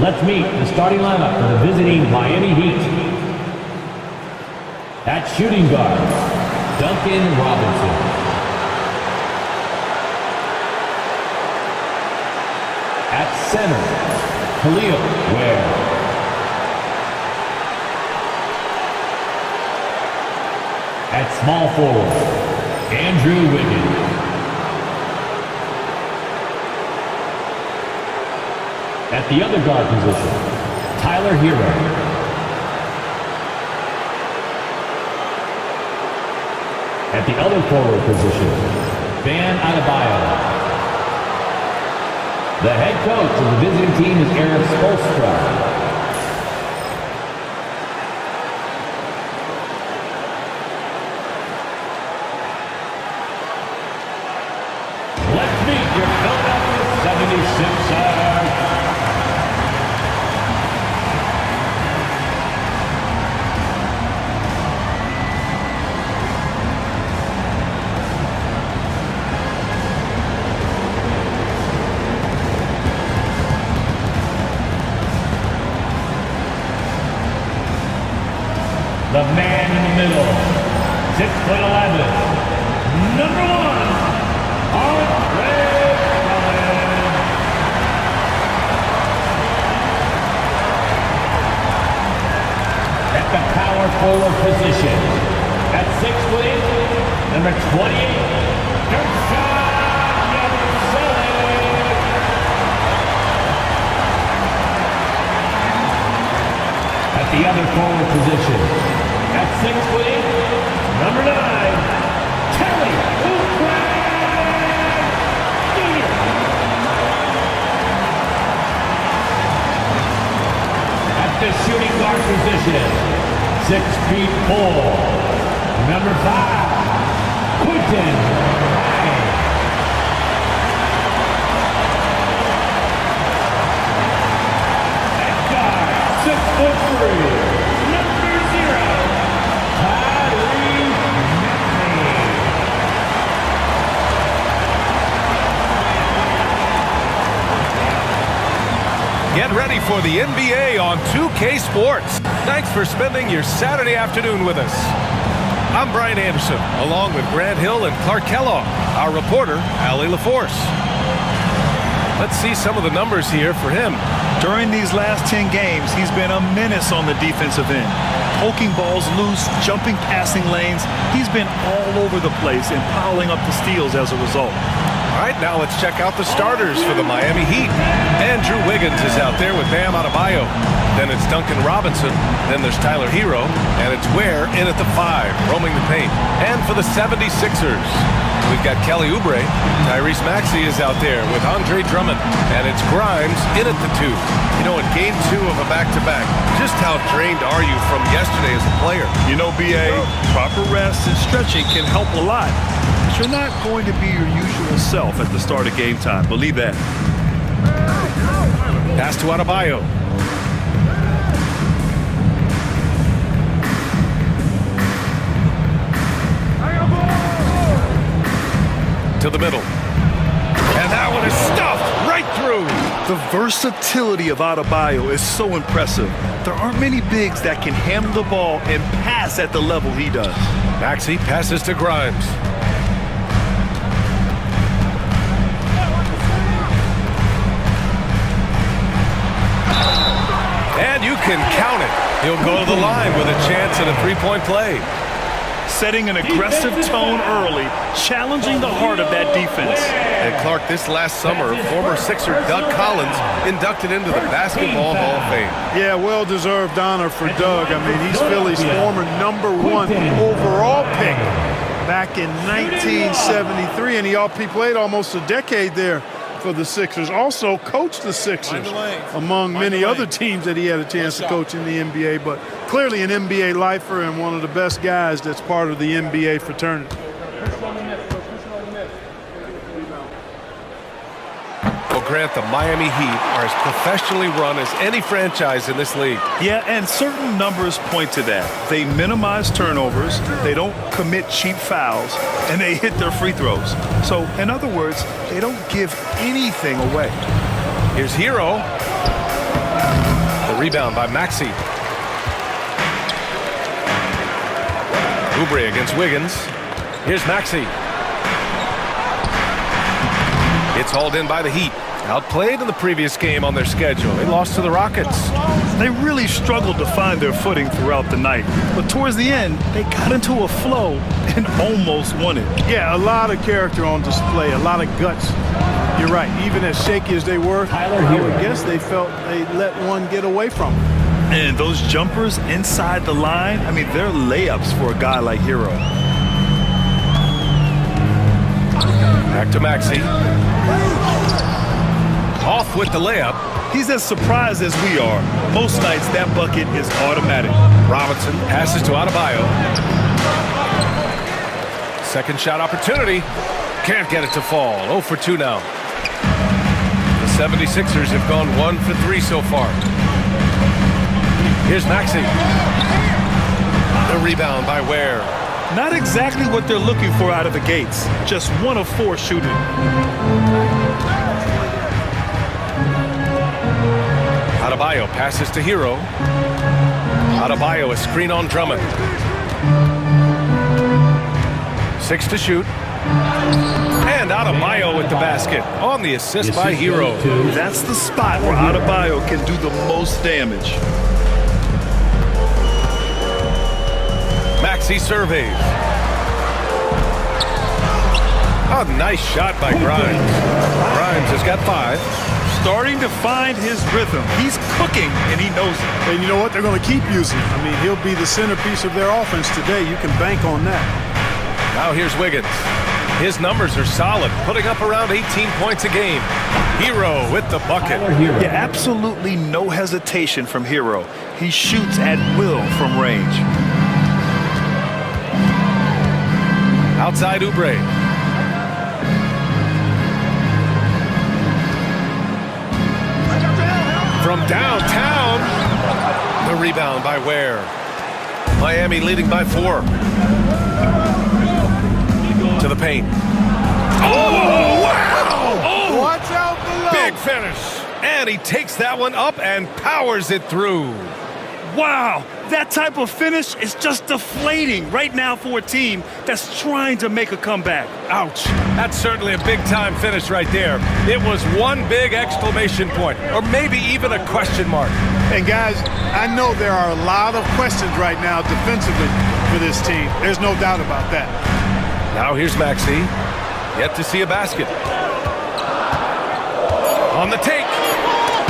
Let's meet the starting lineup for the visiting Miami Heat. At shooting guard, Duncan Robinson. At center, Khalil Ware. At small forward, Andrew Wiggins. At the other guard position, Tyler Hero. At the other forward position, Bam Adebayo. The head coach of the visiting team is Eric Spoelstra. Let's meet your Philadelphia 76ers. The man in the middle, 6'11", number 1, Andre Drummond. At the power forward position, at 6'8", number 28, Dirkshon Yabusele. At the other forward position, at 6'8", number 9, Kelly Oubre Jr. At the shooting guard position, 6'4", number 5, Quentin Ryan. At guard, 6'3". Get ready for the NBA on 2K Sports. Thanks for spending your Saturday afternoon with us. I'm Brian Anderson, along with Grant Hill and Clark Kellogg, our reporter, Allie LaForce. Let's see some of the numbers here for him. During these last 10 games, he's been a menace on the defensive end. Poking balls loose, jumping passing lanes. He's been all over the place and piling up the steals as a result. All right, now let's check out the starters for the Miami Heat. Andrew Wiggins is out there with Bam Adebayo. Then it's Duncan Robinson. Then there's Tyler Hero. And it's Ware in at the 5, roaming the paint. And for the 76ers, we've got Kelly Oubre. Tyrese Maxey is out there with Andre Drummond. And it's Grimes in at the 2. You know, in game 2 of a back-to-back, just how drained are you from yesterday as a player? You know, B.A., proper rest and stretching can help a lot. But you're not going to be your usual self at the start of game time. Believe that. Pass to Adebayo. To the middle. And that one is stuffed right through. The versatility of Adebayo is so impressive. There aren't many bigs that can handle the ball and pass at the level he does. Maxey passes to Grimes. And you can count it. He'll go to the line with a chance at a three-point play. Setting an aggressive tone early, challenging the heart of that defense. And Clark, this last summer, former Sixer Doug Collins inducted into the Basketball Hall of Fame. Yeah, well-deserved honor for Doug. I mean, he's Philly's former #1 overall pick back in 1973, and he played almost a decade there for the Sixers. Also coached the Sixers among many other teams that he had a chance to coach in the NBA, but clearly an NBA lifer and one of the best guys that's part of the NBA fraternity. Well, Grant, the Miami Heat are as professionally run as any franchise in this league. Yeah, and certain numbers point to that. They minimize turnovers, they don't commit cheap fouls, and they hit their free throws. So, in other words, they don't give anything away. Here's Hero. rebound by Maxey. Oubre against Wiggins. Here's Maxey. It's hauled in by the Heat. Outplayed in the previous game on their schedule. They lost to the Rockets. They really struggled to find their footing throughout the night. But towards the end, they got into a flow and almost won it. Yeah, a lot of character on display, a lot of guts. You're right. Even as shaky as they were, I would guess they felt they let one get away from them. And those jumpers inside the line, I mean, they're layups for a guy like Hero. Back to Maxey. Off with the layup. He's as surprised as we are. Most nights, that bucket is automatic. Robinson passes to Adebayo. Second shot opportunity. Can't get it to fall. 0 for 2 now. The 76ers have gone 1 for 3 so far. Here's Maxey. The rebound by Ware. Not exactly what they're looking for out of the gates. Just 1 of 4 shooting. Adebayo passes to Hero. Adebayo a screen on Drummond. 6 to shoot. And Adebayo with the basket on the assist by Hero. That's the spot where Adebayo can do the most damage. Maxey surveys. A nice shot by Grimes. Grimes has got 5. Starting to find his rhythm. He's cooking, and he knows it. And you know what? They're going to keep using him. I mean, he'll be the centerpiece of their offense today. You can bank on that. Now here's Wiggins. His numbers are solid, putting up around 18 points a game. Hero with the bucket. Yeah, absolutely no hesitation from Hero. He shoots at will from range. Outside Oubre. From downtown, the rebound by Ware. Miami leading by 4. To the paint. Oh, wow! Oh, watch out below. Big finish. And he takes that one up and powers it through. Wow, that type of finish is just deflating right now for a team that's trying to make a comeback. Ouch. That's certainly a big-time finish right there. It was one big exclamation point, or maybe even a question mark. And guys, I know there are a lot of questions right now defensively for this team. There's no doubt about that. Now here's Maxey. Yet to see a basket. On the take.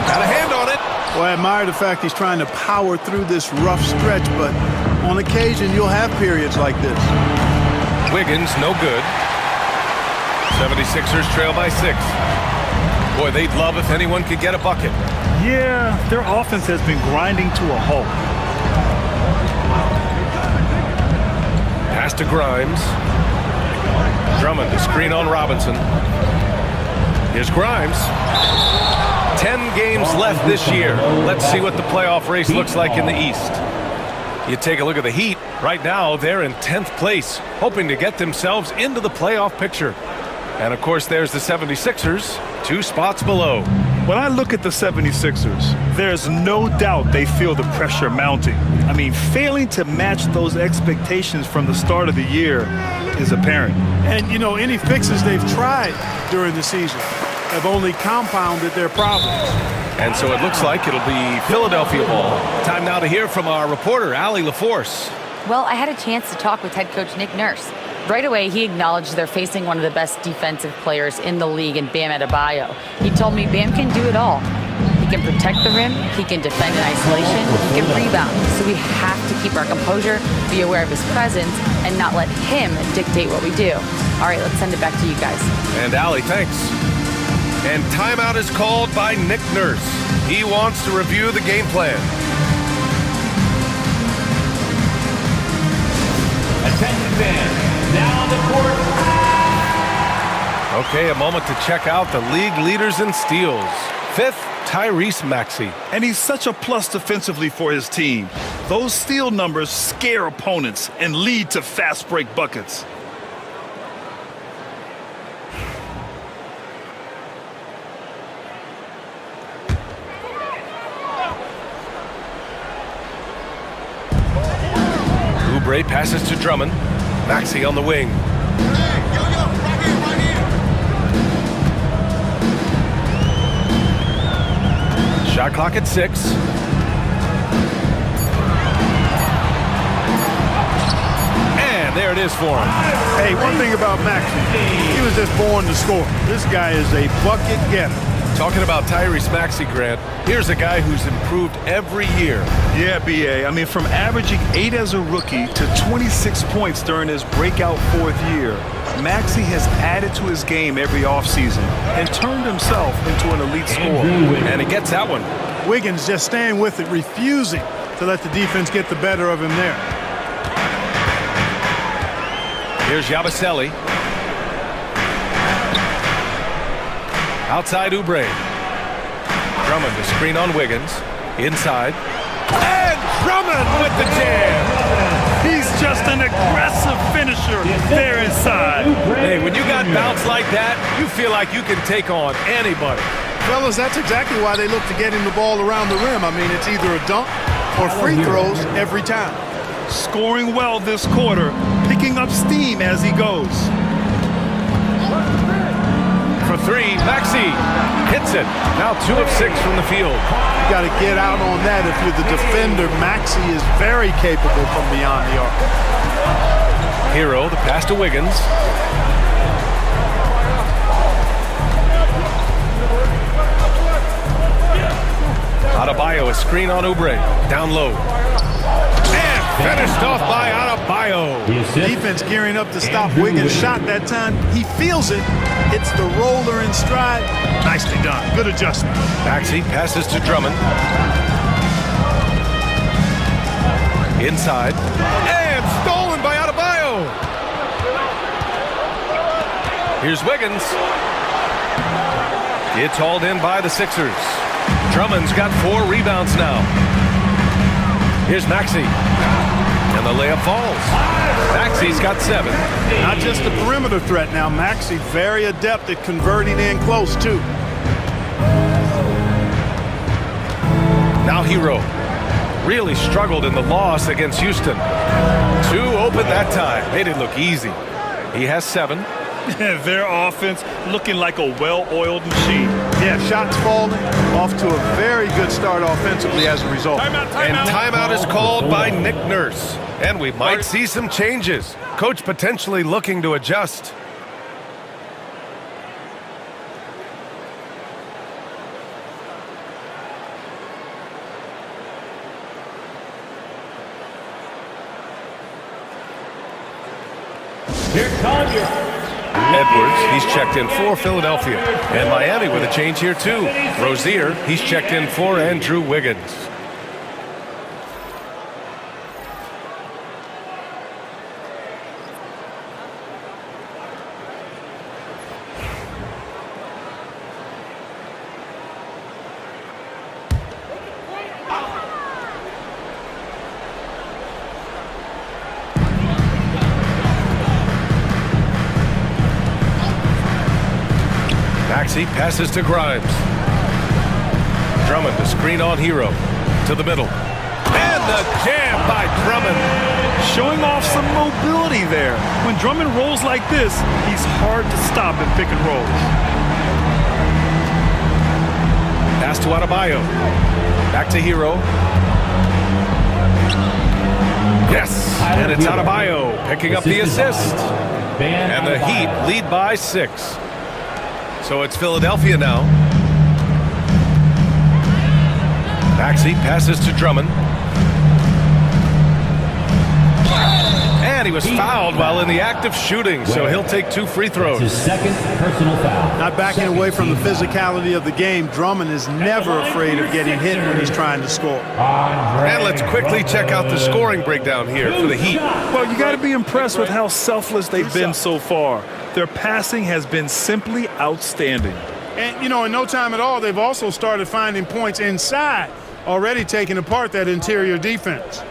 Got a hand on it. Well, I admire the fact he's trying to power through this rough stretch, but on occasion you'll have periods like this. Wiggins, no good. 76ers trail by 6. Boy, they'd love if anyone could get a bucket. Yeah, their offense has been grinding to a halt. Pass to Grimes. Drummond, a screen on Robinson. Here's Grimes. 10 games left this year. Let's see what the playoff race looks like in the East. You take a look at the Heat. Right now, they're in 10th place, hoping to get themselves into the playoff picture. And, of course, there's the 76ers, 2 spots below. When I look at the 76ers, there's no doubt they feel the pressure mounting. I mean, failing to match those expectations from the start of the year is apparent. And, you know, any fixes they've tried during the season have only compounded their problems. And so it looks like it'll be Philadelphia ball. Time now to hear from our reporter, Allie LaForce. Well, I had a chance to talk with head coach Nick Nurse. Right away, he acknowledged they're facing one of the best defensive players in the league in Bam Adebayo. He told me Bam can do it all. He can protect the rim, he can defend in isolation, he can rebound. So we have to keep our composure, be aware of his presence, and not let him dictate what we do. All right, let's send it back to you guys. And Allie, thanks. And timeout is called by Nick Nurse. He wants to review the game plan. Attention fans, now on the court. Okay, a moment to check out the league leaders in steals. 5th, Tyrese Maxey. And he's such a plus defensively for his team. Those steal numbers scare opponents and lead to fast break buckets. Oubre passes to Drummond. Maxey on the wing. Shot clock at 6. And there it is for him. Hey, one thing about Maxey, he was just born to score. This guy is a bucket getter. Talking about Tyrese Maxey, Grant, here's a guy who's improved every year. Yeah, B.A. I mean, from averaging 8 as a rookie to 26 points during his breakout 4th year, Maxey has added to his game every offseason and turned himself into an elite scorer. And he gets that one. Wiggins just staying with it, refusing to let the defense get the better of him there. Here's Yabusele. Outside Oubre. Drummond to screen on Wiggins. Inside. And Drummond with the jam. He's just an aggressive finisher there inside. Hey, when you got bounce like that, you feel like you can take on anybody. Fellas, that's exactly why they look to get him the ball around the rim. I mean, it's either a dunk or free throws every time. Scoring well this quarter, picking up steam as he goes. For 3, Maxey hits it. Now 2 of 6 from the field. You got to get out on that if you're the defender. Maxey is very capable from beyond the arc. Hero, the pass to Wiggins. Adebayo, a screen on Oubre. Down low. And finished off by Adebayo. Defense gearing up to stop Wiggins' shot that time. He feels it. Hits the roller in stride. Nicely done. Good adjustment. Maxey passes to Drummond. Inside. And stolen by Adebayo. Here's Wiggins. It's hauled in by the Sixers. Drummond's got 4 rebounds now. Here's Maxey. And the layup falls. Maxey's got 7. Not just a perimeter threat now. Maxey very adept at converting in close, too. Now Hero. Really struggled in the loss against Houston. 2 open that time. Made it look easy. He has 7. Their offense looking like a well-oiled machine. Yeah, shots falling. Off to a very good start offensively as a result. And timeout is called by Nick Nurse. And we might see some changes. Coach potentially looking to adjust. Here come your Edwards, he's checked in for Philadelphia. And Miami with a change here too. Rozier, he's checked in for Andrew Wiggins. Maxey passes to Grimes. Drummond to screen on Hero. To the middle. And the jam by Drummond. Showing off some mobility there. When Drummond rolls like this, he's hard to stop in pick and rolls. Pass to Adebayo. Back to Hero. Yes, and it's Adebayo picking up the assist. And the Heat lead by 6. So it's Philadelphia now. Maxey passes to Drummond. And he was fouled while in the act of shooting, so he'll take 2 free throws. his second personal foul. Not backing away from the physicality of the game. Drummond is never afraid of getting hit when he's trying to score. And let's quickly check out the scoring breakdown here for the Heat. Well, you got to be impressed with how selfless they've been so far. Their passing has been simply outstanding. And, you know, in no time at all, they've also started finding points inside, already taking apart that interior defense.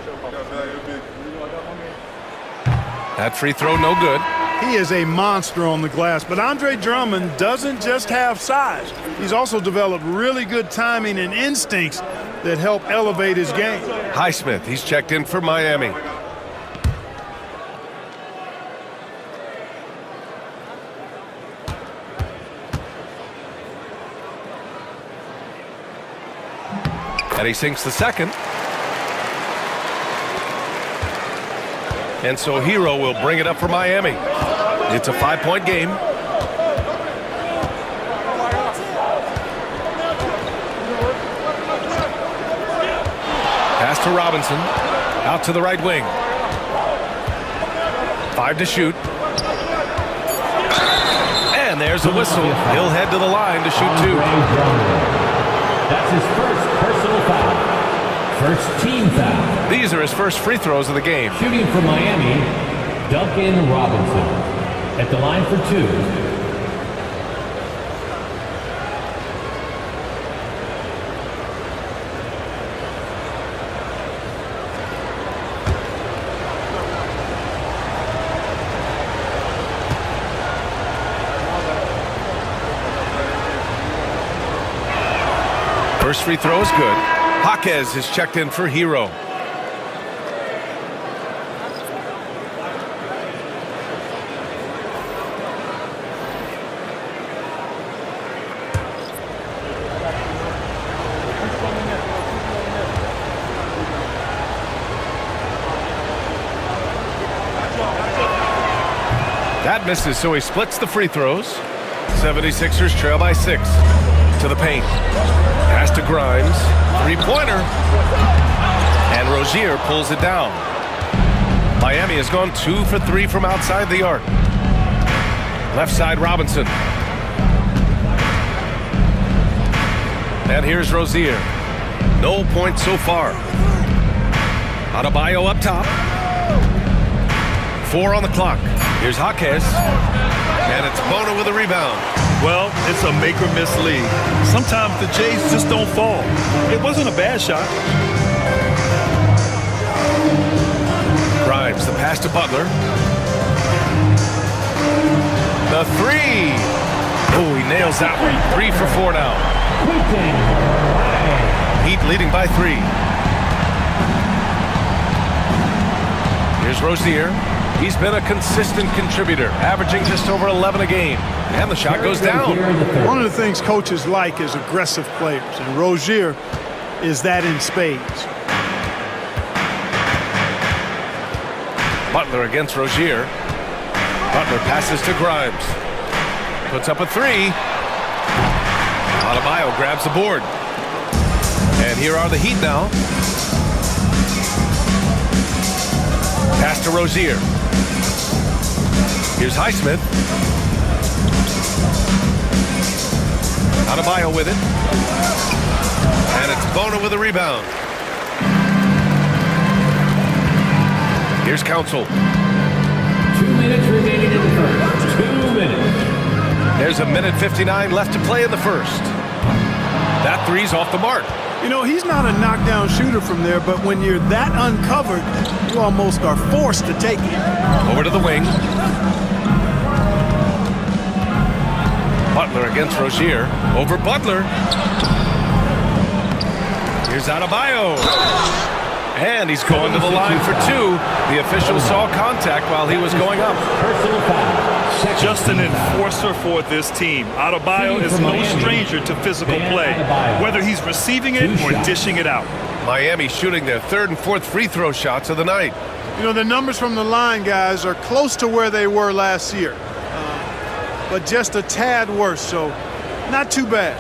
That free throw no good. He is a monster on the glass, but Andre Drummond doesn't just have size. He's also developed really good timing and instincts that help elevate his game. Highsmith, he's checked in for Miami. And he sinks the second. And so Hero will bring it up for Miami. It's a 5-point game. Pass to Robinson. Out to the right wing. 5 to shoot. And there's a whistle. He'll head to the line to shoot 2. That's his first personal foul. First team foul. These are his first free throws of the game. Shooting for Miami, Duncan Robinson. At the line for 2. First free throw is good. Jaquez is checked in for Hero. That misses, so he splits the free throws. 76ers trail by 6. To the paint. Pass to Grimes. 3-pointer. And Rozier pulls it down. Miami has gone 2 for 3 from outside the arc. Left side Robinson. And here's Rozier. No points so far. Adebayo up top. 4 on the clock. Here's Jaquez. And it's Bona with a rebound. Well, it's a make-or-miss league. Sometimes the Jays just don't fall. It wasn't a bad shot. Grimes, the pass to Butler. The 3. Oh, he nails that one. 3 for 4 now. Heat leading by 3. Here's Rozier. He's been a consistent contributor, averaging just over 11 a game. And the shot goes down. One of the things coaches like is aggressive players, and Rozier is that in spades. Butler against Rozier. Butler passes to Grimes. Puts up a 3. Adebayo grabs the board. And here are the Heat now. Pass to Rozier. Here's Highsmith. Adebayo with it. And it's Bona with a rebound. Here's Council. 2 minutes remaining in the first. 2 minutes. There's a minute 59 left to play in the first. That 3's off the mark. You know, he's not a knockdown shooter from there, but when you're that uncovered, you almost are forced to take it. Over to the wing. Butler against Rozier. Over Butler. Here's Adebayo. And he's going to the line for 2. The official saw contact while he was going up. Personal foul. Just an enforcer for this team. Adebayo is no stranger to physical play, whether he's receiving it or dishing it out. Miami shooting their 3rd and 4th free throw shots of the night. You know, the numbers from the line, guys, are close to where they were last year, but just a tad worse, so not too bad.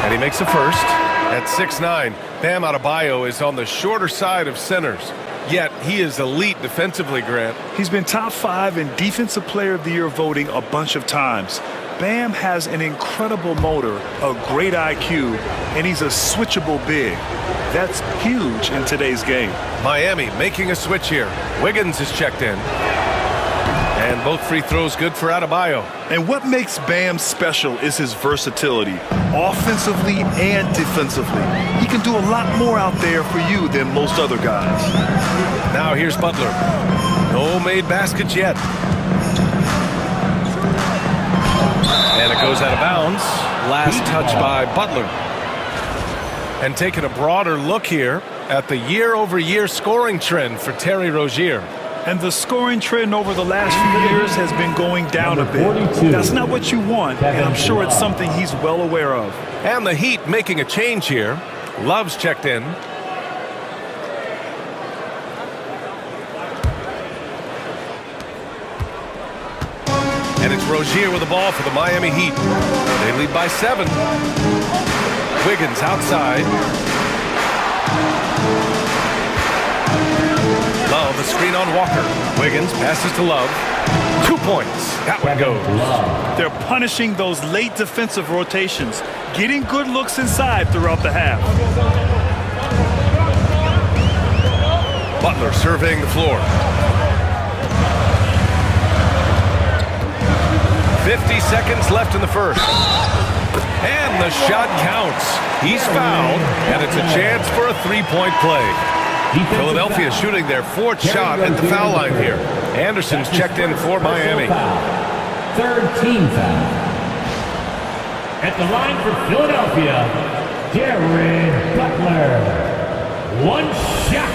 And he makes a first at 6'9". Bam Adebayo is on the shorter side of centers, yet he is elite defensively, Grant. He's been top 5 in Defensive Player of the Year voting a bunch of times. Bam has an incredible motor, a great IQ, and he's a switchable big. That's huge in today's game. Miami making a switch here. Wiggins is checked in. And both free throws good for Adebayo. And what makes Bam special is his versatility, offensively and defensively. He can do a lot more out there for you than most other guys. Now here's Butler. No made baskets yet. And it goes out of bounds. Last touch by Butler. And taking a broader look here at the year-over-year scoring trend for Terry Rozier. And the scoring trend over the last few years has been going down a bit. 42. That's not what you want, and I'm sure it's something he's well aware of. And the Heat making a change here. Love's checked in. And it's Rozier with the ball for the Miami Heat. They lead by 7. Wiggins outside. Love, the screen on Walker. Wiggins passes to Love. 2 points. That one goes. They're punishing those late defensive rotations, getting good looks inside throughout the half. Butler surveying the floor. 50 seconds left in the first. And the shot counts. He's fouled, and it's a chance for a three-point play. Philadelphia shooting their 4th shot at the foul line here. Anderson's checked in for Miami. 3rd team foul. At the line for Philadelphia, Jared Butler. 1 shot.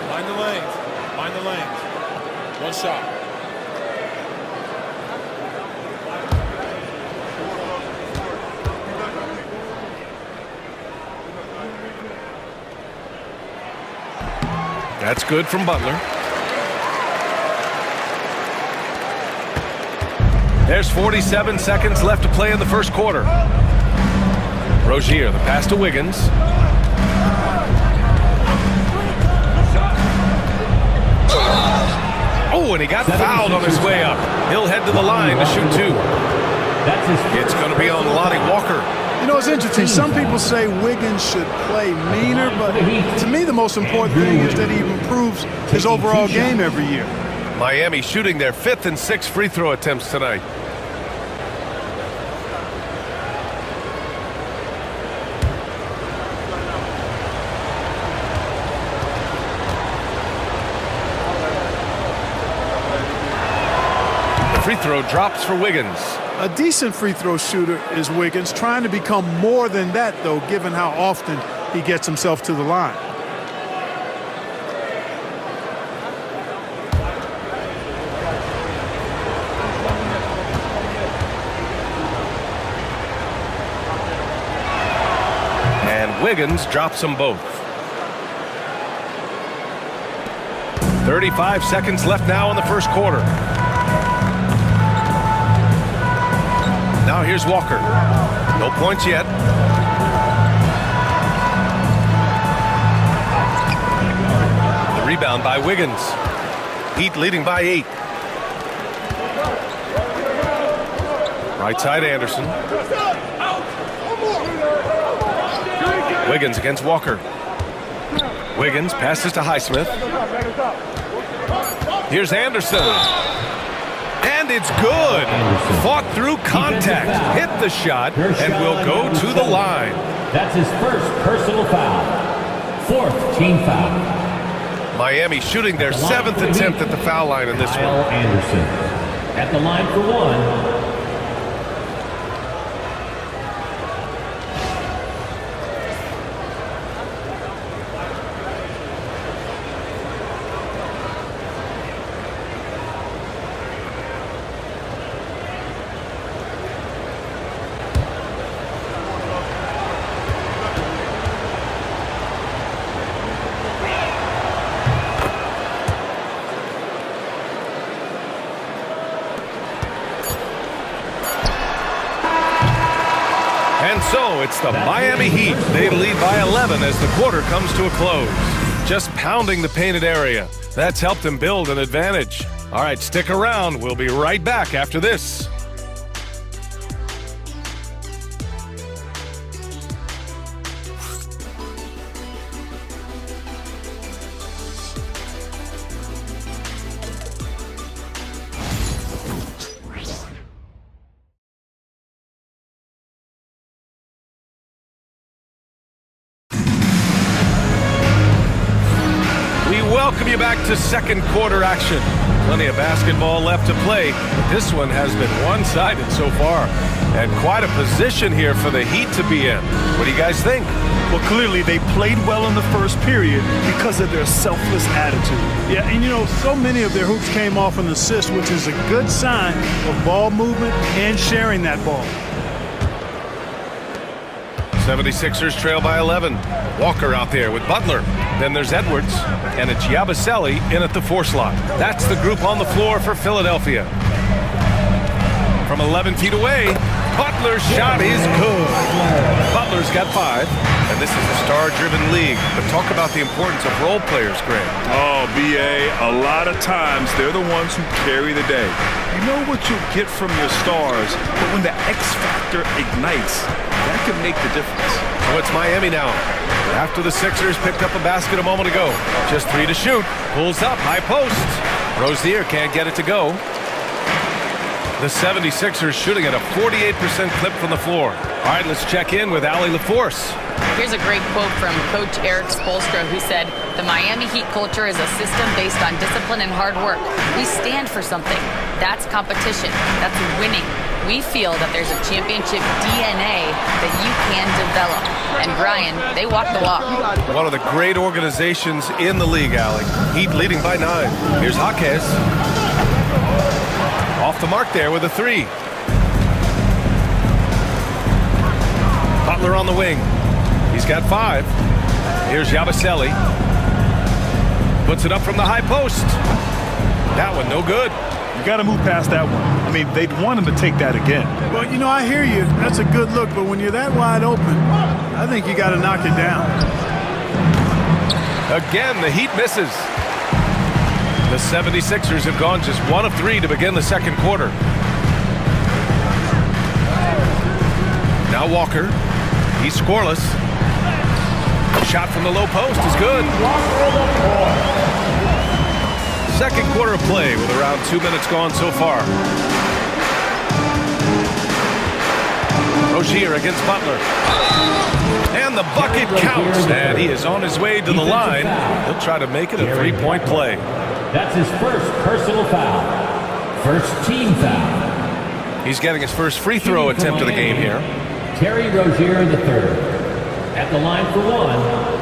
Find the lanes. 1 shot. That's good from Butler. There's 47 seconds left to play in the first quarter. Rozier, the pass to Wiggins. Oh, and he got fouled on his way up. He'll head to the line to shoot 2. It's going to be on Lonnie Walker. You know, it's interesting. Some people say Wiggins should play meaner, but to me the most important thing is that he improves his overall game every year. Miami shooting their 5th and 6th free throw attempts tonight. The free throw drops for Wiggins. A decent free throw shooter is Wiggins, trying to become more than that, though, given how often he gets himself to the line. And Wiggins drops them both. 35 seconds left now in the first quarter. Now here's Walker. No points yet. The rebound by Wiggins. Heat leading by 8. Right side Anderson. Wiggins against Walker. Wiggins passes to Highsmith. Here's Anderson. And it's good. Fought through contact. Hit the shot and will go to the line. That's his first personal foul. 4th team foul. Miami shooting their 7th attempt at the foul line in this one. Anderson at the line for 1. So it's the Miami Heat. They lead by 11 as the quarter comes to a close. Just pounding the painted area. That's helped them build an advantage. All right, stick around. We'll be right back after this. Welcome you back to second quarter action. Plenty of basketball left to play. This one has been one-sided so far. And quite a position here for the Heat to be in. What do you guys think? Well, clearly they played well in the first period because of their selfless attitude. Yeah, and you know, so many of their hoops came off an assist, which is a good sign of ball movement and sharing that ball. 76ers trail by 11. Walker out there with Butler. Then there's Edwards. And it's Yabusele in at the 4 slot. That's the group on the floor for Philadelphia. From 11 feet away, Butler's shot is good. Butler's got 5. And this is a star-driven league. But talk about the importance of role players, Greg. Oh, B.A., a lot of times they're the ones who carry the day. You know what you'll get from your stars, but when the X factor ignites, that can make the difference. So it's Miami now. After the Sixers picked up a basket a moment ago. Just 3 to shoot. Pulls up, high post. Rozier can't get it to go. The 76ers shooting at a 48% clip from the floor. All right, let's check in with Allie LaForce. Here's a great quote from Coach Eric Spoelstra, who said, "The Miami Heat culture is a system based on discipline and hard work. We stand for something. That's competition. That's winning. We feel that there's a championship DNA that you can develop." And Brian, they walk the walk. One of the great organizations in the league, Allie. Heat leading by 9. Here's Jaquez. Off the mark there with a 3. Butler on the wing. He's got 5. Here's Yabusele. Puts it up from the high post. That one no good. You got to move past that one. I mean, they'd want him to take that again. Well, you know, I hear you. That's a good look, but when you're that wide open, I think you got to knock it down. Again, the Heat misses. The 76ers have gone just 1 of 3 to begin the second quarter. Now Walker. He's scoreless. Shot from the low post is good. Second quarter of play with around 2 minutes gone so far. Rozier against Butler. And the bucket counts. And he is on his way to the line. He'll try to make it a 3-point play. That's his first personal foul. First team foul. He's getting his first free throw attempt of the game here. Terry Rozier III. At the line for 1.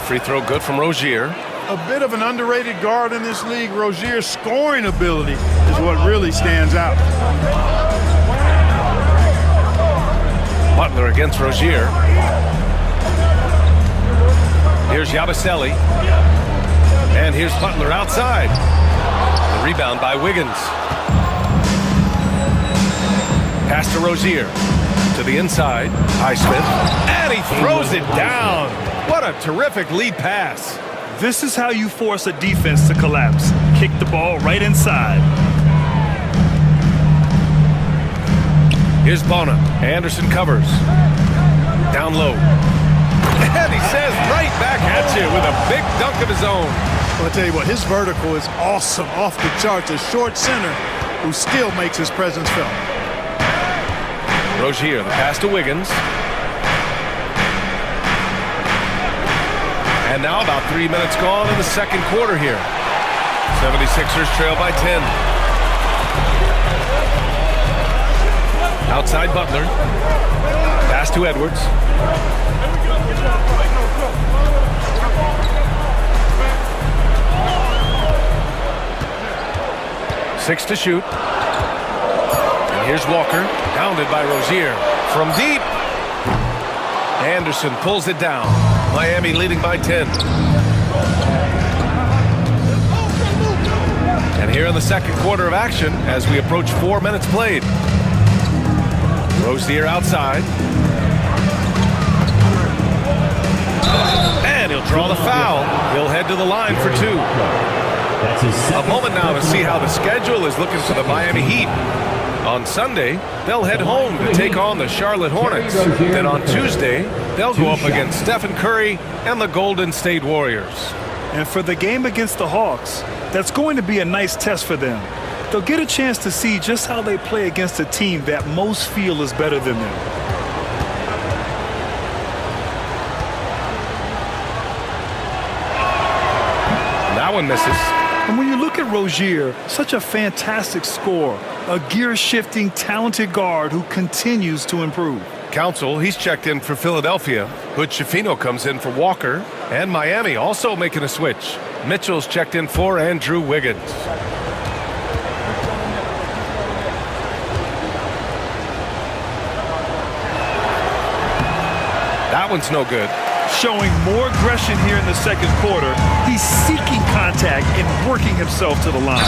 Free throw good from Rozier. A bit of an underrated guard in this league. Rozier's scoring ability is what really stands out. Butler against Rozier. Here's Yabusele. And here's Butler outside. The rebound by Wiggins. Pass to Rozier. To the inside. Highsmith. And he throws it down. What a terrific lead pass. This is how you force a defense to collapse. Kick the ball right inside. Here's Bona. Anderson covers. Down low. And he says right back at you with a big dunk of his own. Well, I'll tell you what, his vertical is awesome, off the charts. A short center who still makes his presence felt. Rozier, the pass to Wiggins. And now about 3 minutes gone in the second quarter here. 76ers trail by 10. Outside Butler. Pass to Edwards. Six to shoot. And here's Walker. Pounded by Rozier. From deep. Anderson pulls it down. Miami leading by 10. And here in the second quarter of action as we approach 4 minutes played. Rozier outside. And he'll draw the foul. He'll head to the line for 2. A moment now to see how the schedule is looking for the Miami Heat. On Sunday, they'll head home to take on the Charlotte Hornets. Then on Tuesday, they'll go up against Stephen Curry and the Golden State Warriors. And for the game against the Hawks, that's going to be a nice test for them. They'll get a chance to see just how they play against a team that most feel is better than them. That one misses. And when you look at Rozier, such a fantastic scorer, a gear-shifting, talented guard who continues to improve. Council, he's checked in for Philadelphia. Hood Schifino comes in for Walker. And Miami also making a switch. Mitchell's checked in for Andrew Wiggins. That one's no good. Showing more aggression here in the second quarter. He's seeking contact and working himself to the line.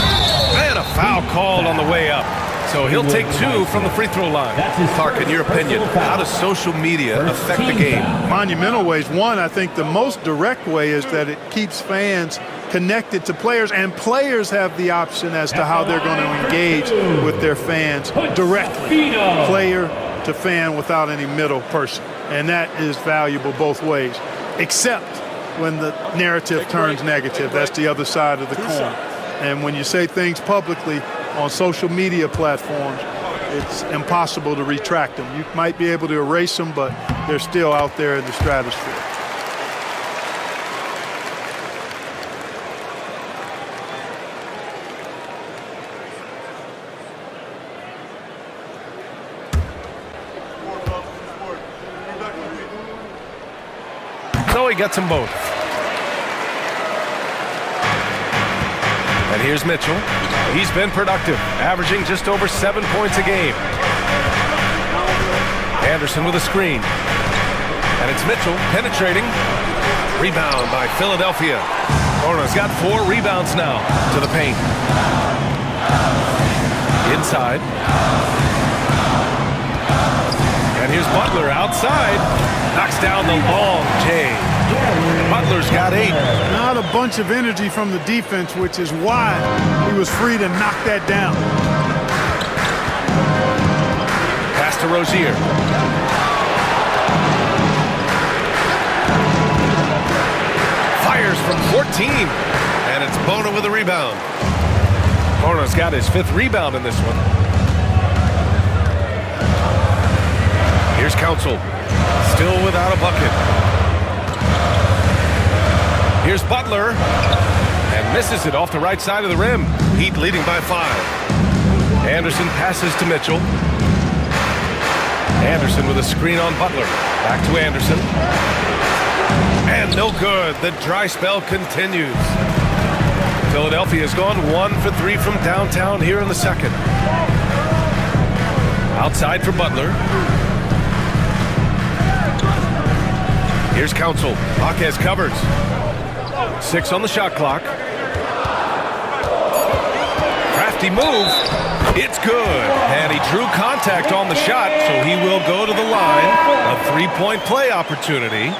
And a foul called on the way up. So he'll take 2 from the free throw line. Clark, in your opinion, how does social media affect the game? Monumental ways. One, I think the most direct way is that it keeps fans connected to players, and players have the option as to how they're going to engage with their fans directly. Player to fan without any middle person. And that is valuable both ways, except when the narrative turns negative. That's the other side of the coin. And when you say things publicly on social media platforms, it's impossible to retract them. You might be able to erase them, but they're still out there in the stratosphere. So he gets them both. And here's Mitchell. He's been productive, averaging just over 7 points a game. Anderson with a screen. And it's Mitchell penetrating. Rebound by Philadelphia. Hornets got 4 rebounds now to the paint. Inside. And here's Butler outside. Knocks down the long J. Butler's got 8. Not a bunch of energy from the defense, which is why he was free to knock that down. Pass to Rozier. Fires from 14. And it's Bona with a rebound. Bona's got his 5th rebound in this one. Here's Council. Still without a bucket. Here's Butler. And misses it off the right side of the rim. Heat leading by 5. Anderson passes to Mitchell. Anderson with a screen on Butler. Back to Anderson. And no good. The dry spell continues. Philadelphia has gone 1 for 3 from downtown here in the second. Outside for Butler. Here's Council. Jaquez covers. 6 on the shot clock. Crafty move. It's good. And he drew contact on the shot, so he will go to the line. A 3-point play opportunity.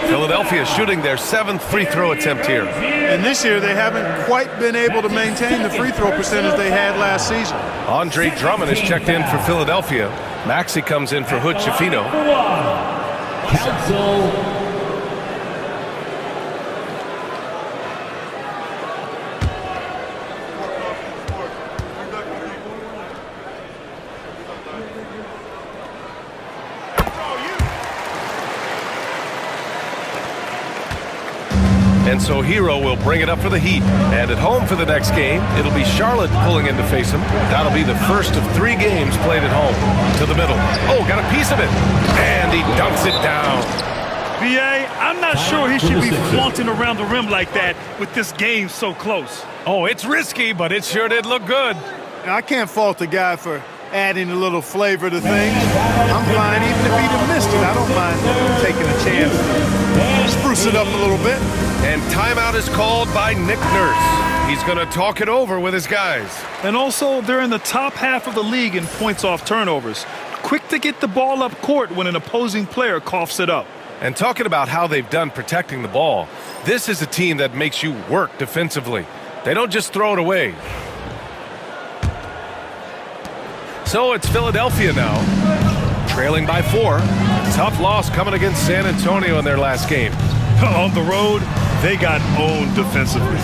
Philadelphia shooting their 7th free throw attempt here. And this year they haven't quite been able to maintain the free throw percentage they had last season. Andre Drummond is checked in for Philadelphia. Maxey comes in for Hood Schifino. Council. And so Hero will bring it up for the Heat. And at home for the next game, it'll be Charlotte pulling in to face him. That'll be the first of 3 games played at home. To the middle. Oh, got a piece of it. And he dunks it down. B.A., I'm not sure he should be flaunting around the rim like that with this game so close. Oh, it's risky, but it sure did look good. I can't fault the guy for adding a little flavor to things. I'm fine even if he'd have missed it. I don't mind taking a chance. Spruce it up a little bit. And timeout is called by Nick Nurse. He's going to talk it over with his guys. And also, they're in the top half of the league in points off turnovers. Quick to get the ball up court when an opposing player coughs it up. And talking about how they've done protecting the ball, this is a team that makes you work defensively. They don't just throw it away. So it's Philadelphia now, trailing by 4. Tough loss coming against San Antonio in their last game. On the road, they got owned defensively.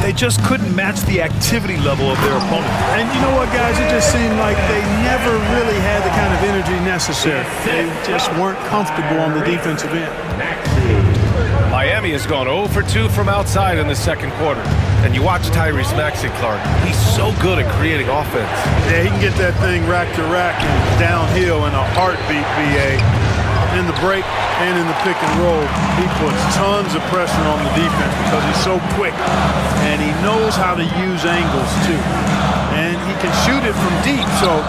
They just couldn't match the activity level of their opponent. And you know what, guys? It just seemed like they never really had the kind of energy necessary. They just weren't comfortable on the defensive end. Miami has gone 0 for 2 from outside in the second quarter. And you watch Tyrese Maxey, Clark. He's so good at creating offense. Yeah, he can get that thing rack to rack and downhill in a heartbeat, BA. In the break and in the pick and roll, he puts tons of pressure on the defense because he's so quick. And he knows how to use angles, too. And he can shoot it from deep, so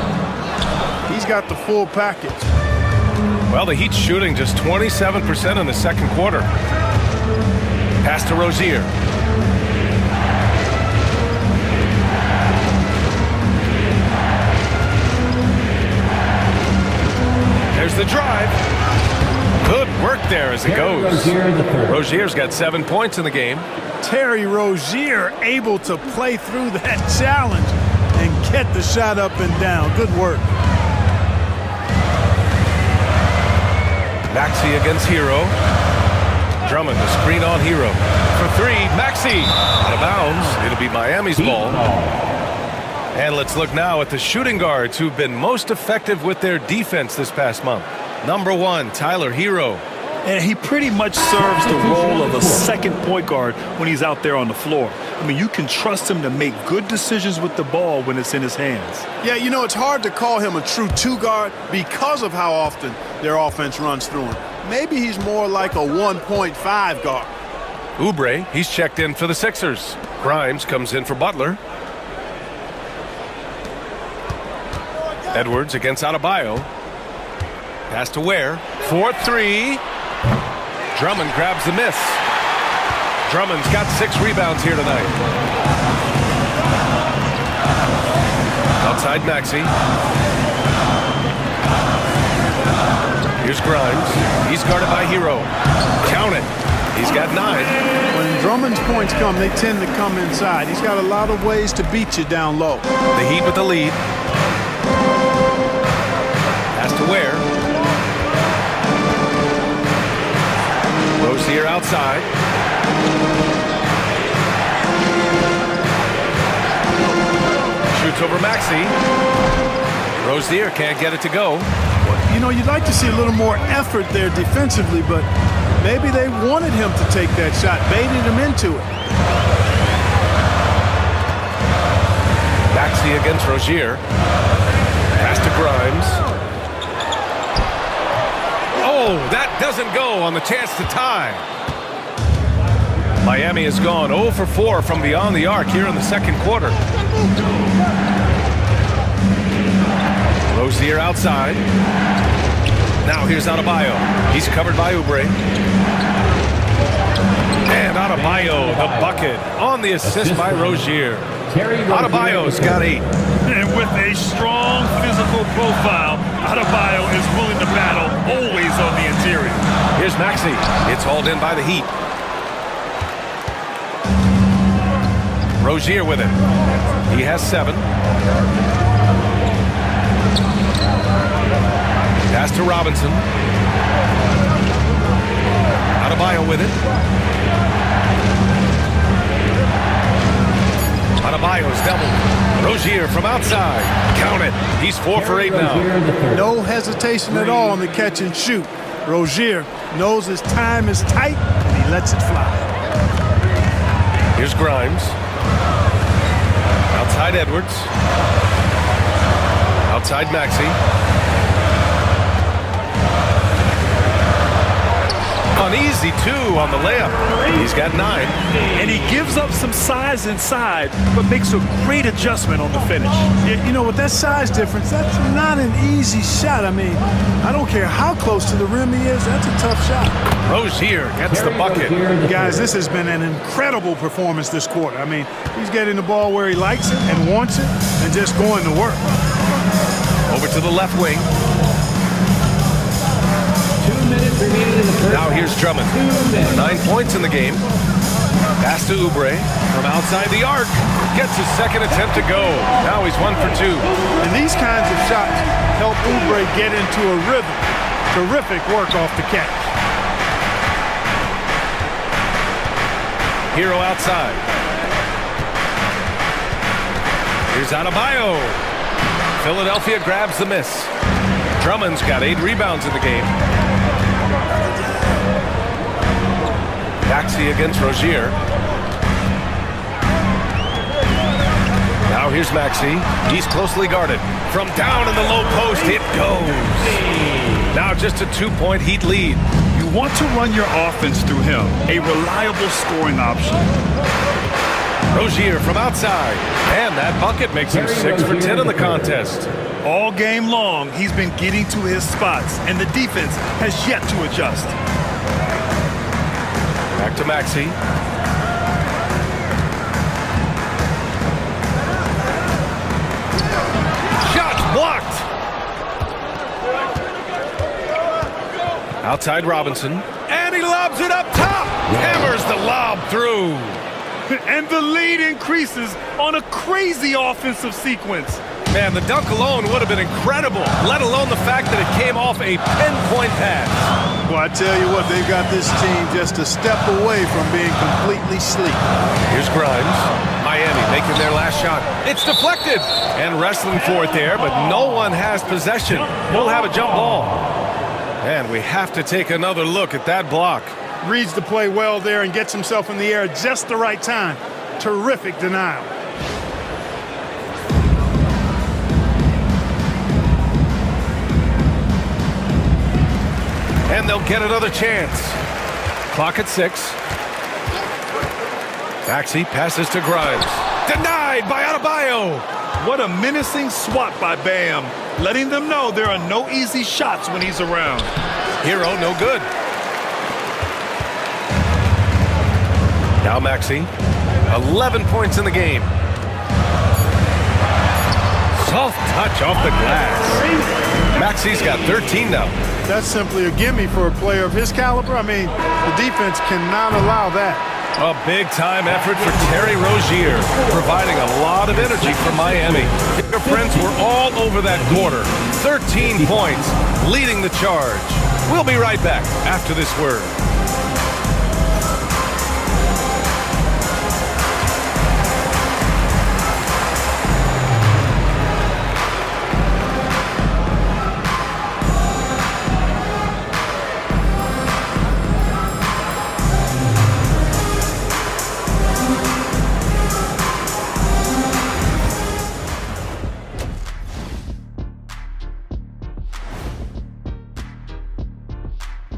he's got the full package. Well, the Heat's shooting just 27% in the second quarter. Pass to Rozier. There's the drive. Good work there as it goes. Rozier's got 7 points in the game. Terry Rozier able to play through that challenge and get the shot up and down. Good work. Maxey against Hero. Drummond, the screen on Hero. For 3, Maxey out of bounds. It'll be Miami's ball. And let's look now at the shooting guards who've been most effective with their defense this past month. Number 1, Tyler Hero. And he pretty much serves the role of a second point guard when he's out there on the floor. I mean, you can trust him to make good decisions with the ball when it's in his hands. Yeah, you know, it's hard to call him a true 2-guard because of how often their offense runs through him. Maybe he's more like a 1.5 guard. Oubre, he's checked in for the Sixers. Grimes comes in for Butler. Edwards against Adebayo. Pass to Ware. 4-3. Drummond grabs the miss. Drummond's got 6 rebounds here tonight. Outside Maxey. Here's Grimes. He's guarded by Hero. Count it. He's got 9. When Drummond's points come, they tend to come inside. He's got a lot of ways to beat you down low. The Heat with the lead. Pass to Ware. Rozier outside. Shoots over Maxey. Rozier can't get it to go. You know, you'd like to see a little more effort there defensively, but maybe they wanted him to take that shot, baited him into it. Maxey against Rozier. Pass to Grimes. Oh, that doesn't go on the chance to tie. Miami has gone 0 for 4 from beyond the arc here in the second quarter. Rozier outside. Now here's Adebayo. He's covered by Oubre. And Adebayo, the bucket, on the assist by Rozier. Adebayo's got 8. And with a strong physical profile, Adebayo is willing to battle, always on the interior. Here's Maxey. It's hauled in by the Heat. Rozier with it. He has 7. Pass to Robinson. Adebayo with it. Adebayo's doubled. Rozier from outside. Count it. He's 4 for 8 now. No hesitation at all on the catch and shoot. Rozier knows his time is tight, and he lets it fly. Here's Grimes. Outside Edwards. Outside Maxey. Uneasy, 2 on the layup. He's got 9. And he gives up some size inside, but makes a great adjustment on the finish. Yeah, you know, with that size difference, that's not an easy shot. I mean, I don't care how close to the rim he is, that's a tough shot. Rozier gets the bucket. Guys, this has been an incredible performance this quarter. I mean, he's getting the ball where he likes it and wants it and just going to work. Over to the left wing. 2 minutes remaining in the first. Now here's Drummond. 9 points in the game. Pass to Oubre. From outside the arc, gets his second attempt to go. Now he's 1 for 2. And these kinds of shots help Oubre get into a rhythm. Terrific work off the catch. Hero outside. Here's Adebayo. Philadelphia grabs the miss. Drummond's got 8 rebounds in the game. Maxey against Rozier. Now here's Maxey. He's closely guarded. From down in the low post, it goes. Now just a 2-point Heat lead. You want to run your offense through him, a reliable scoring option. Rozier from outside. And that bucket makes him 6 for 10 in the contest. All game long, he's been getting to his spots, and the defense has yet to adjust. Back to Maxey. Shot blocked. Outside Robinson. And he lobs it up top. Hammers the lob through. And the lead increases on a crazy offensive sequence. Man, the dunk alone would have been incredible, let alone the fact that it came off a pinpoint pass. Well, I tell you what, they've got this team just a step away from being completely sleek. Here's Grimes. Miami making their last shot. It's deflected. And wrestling for it there, but no one has possession. We'll have a jump ball. And we have to take another look at that block. Reads the play well there and gets himself in the air at just the right time. Terrific denial. And they'll get another chance. Clock at 6. Maxey passes to Grimes. Denied by Adebayo. What a menacing swat by Bam, letting them know there are no easy shots when he's around. Hero no good. Now Maxey. 11 points in the game. Soft touch off the glass. Maxey's got 13 now. That's simply a gimme for a player of his caliber. I mean, the defense cannot allow that. A big-time effort for Terry Rozier, providing a lot of energy for Miami. Their friends were all over that quarter. 13 points, leading the charge. We'll be right back after this word.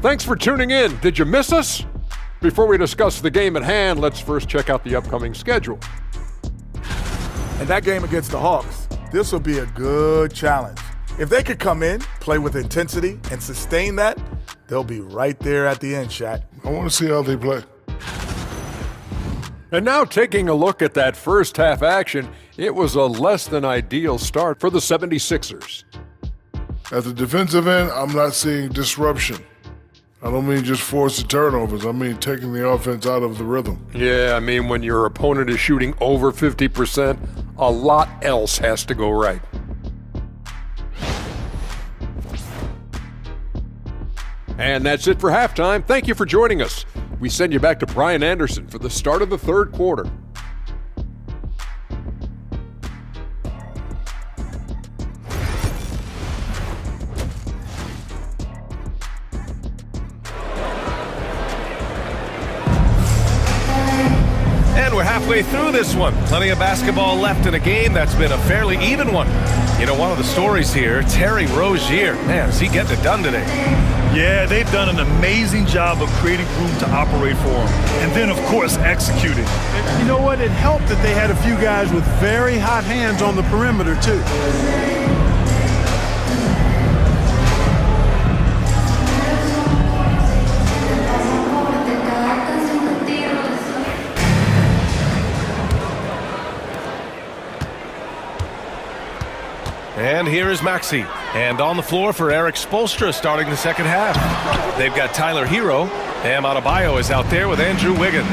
Thanks for tuning in. Did you miss us? Before we discuss the game at hand, let's first check out the upcoming schedule. And that game against the Hawks, this will be a good challenge. If they could come in, play with intensity, and sustain that, they'll be right there at the end, Shaq. I want to see how they play. And now taking a look at that first half action, it was a less than ideal start for the 76ers. At the defensive end, I'm not seeing disruption. I don't mean just forced turnovers. I mean taking the offense out of the rhythm. Yeah, I mean when your opponent is shooting over 50%, a lot else has to go right. And that's it for halftime. Thank you for joining us. We send you back to Brian Anderson for the start of the third quarter. We're halfway through this one. Plenty of basketball left in a game that's been a fairly even one. You know, one of the stories here, Terry Rozier. Man, is he getting it done today? Yeah, they've done an amazing job of creating room to operate for him. And then, of course, executing. You know what? It helped that they had a few guys with very hot hands on the perimeter, too. And here is Maxey. And on the floor for Eric Spoelstra starting the second half. They've got Tyler Hero. Bam Adebayo is out there with Andrew Wiggins.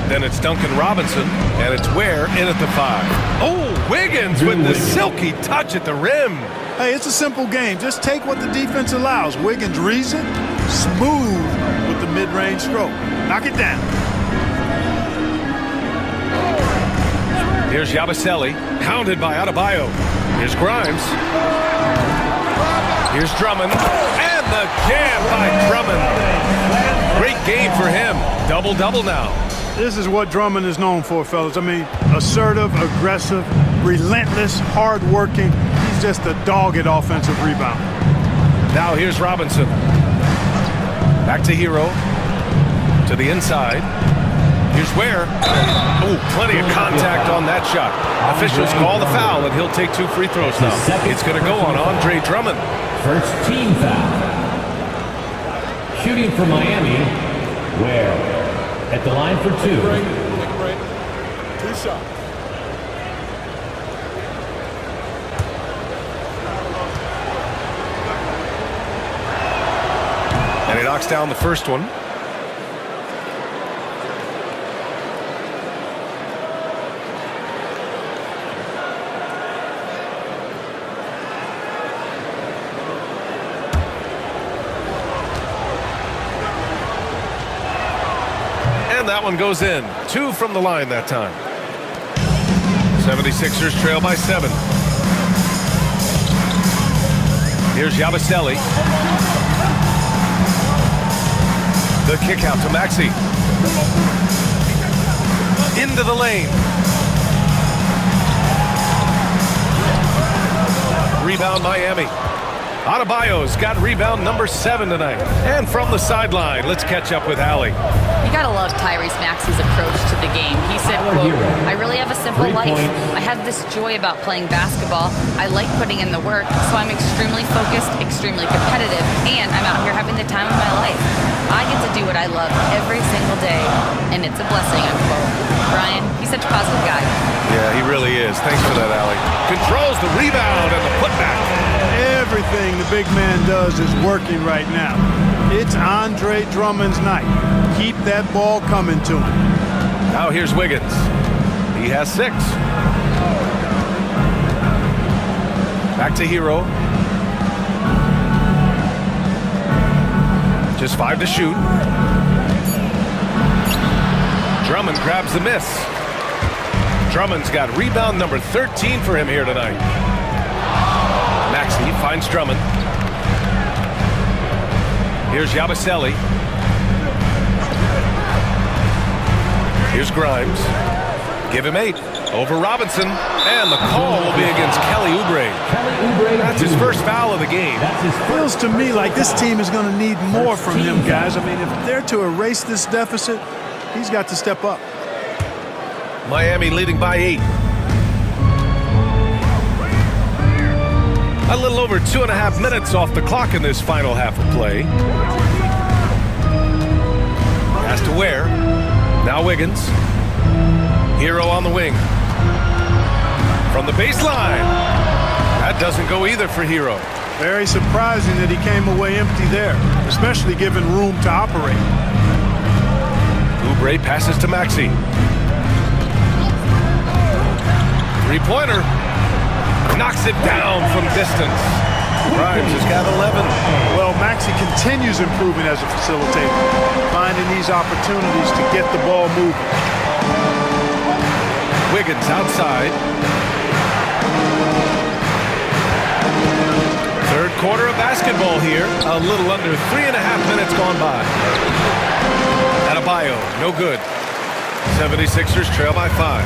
Then it's Duncan Robinson, and it's Ware in at the 5. Oh, Wiggins with the silky touch at the rim. Hey, it's a simple game. Just take what the defense allows. Wiggins reads it, smooth with the mid-range stroke. Knock it down. Here's Yabusele, hounded by Adebayo. Here's Grimes. Here's Drummond, and the jam by Drummond. Great game for him. Double-double now. This is what Drummond is known for, fellas. I mean, assertive, aggressive, relentless, hard-working. He's just a dog at offensive rebound. Now here's Robinson. Back to Hero. To the inside. Here's Ware. Oh, plenty of contact on that shot. Officials call the foul, and he'll take 2 free throws now. It's going to go on Andre Drummond. First team foul. Shooting for Miami, Ware. At the line for 2. 2 shots. And he knocks down the first one. That one goes in. 2 from the line that time. 76ers trail by 7. Here's Yabusele. The kick out to Maxey. Into the lane. Rebound Miami. Adebayo's got rebound number 7 tonight. And from the sideline, let's catch up with Allie. You gotta love Tyrese Maxey's approach to the game. He said, quote, "I really have a simple life. I have this joy about playing basketball. I like putting in the work, so I'm extremely focused, extremely competitive, and I'm out here having the time of my life. I get to do what I love every single day, and it's a blessing," unquote. Brian, he's such a positive guy. Yeah, he really is. Thanks for that, Allie. Controls the rebound and the putback. Everything the big man does is working right now. It's Andre Drummond's night. Keep that ball coming to him. Now here's Wiggins. He has 6. Back to Hero. Just 5 to shoot. Drummond grabs the miss. Drummond's got rebound number 13 for him here tonight. Maxey finds Drummond. Here's Yabusele. Here's Grimes. Give him 8. Over Robinson. And the call will be against Kelly Oubre. That's his first foul of the game. Feels to me like this team is going to need more from him, guys. I mean, if they're to erase this deficit, he's got to step up. Miami leading by 8. A little over 2.5 minutes off the clock in this final half of play. Pass to Ware. Now Wiggins. Hero on the wing. From the baseline. That doesn't go either for Hero. Very surprising that he came away empty there, especially given room to operate. Oubre passes to Maxey. Three-pointer. Knocks it down from distance. Grimes has got 11. Well, Maxey continues improving as a facilitator, finding these opportunities to get the ball moving. Wiggins outside. Third quarter of basketball here. A little under 3.5 minutes gone by. Adebayo, no good. 76ers trail by 5.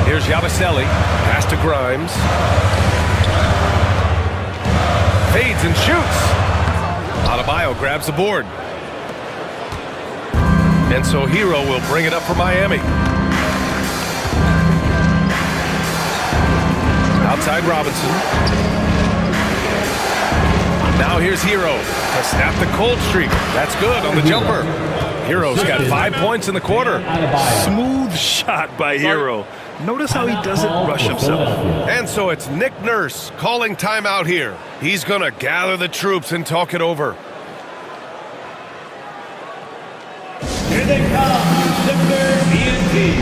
Here's Yabusele. Pass to Grimes. Fades and shoots. Adebayo grabs the board. And so Hero will bring it up for Miami. Outside Robinson. Now here's Hero to snap the cold streak. That's good on the jumper. Hero's got 5 points in the quarter. Smooth shot by Hero. Notice how he doesn't rush himself. And so it's Nick Nurse calling timeout here. He's going to gather the troops and talk it over. team.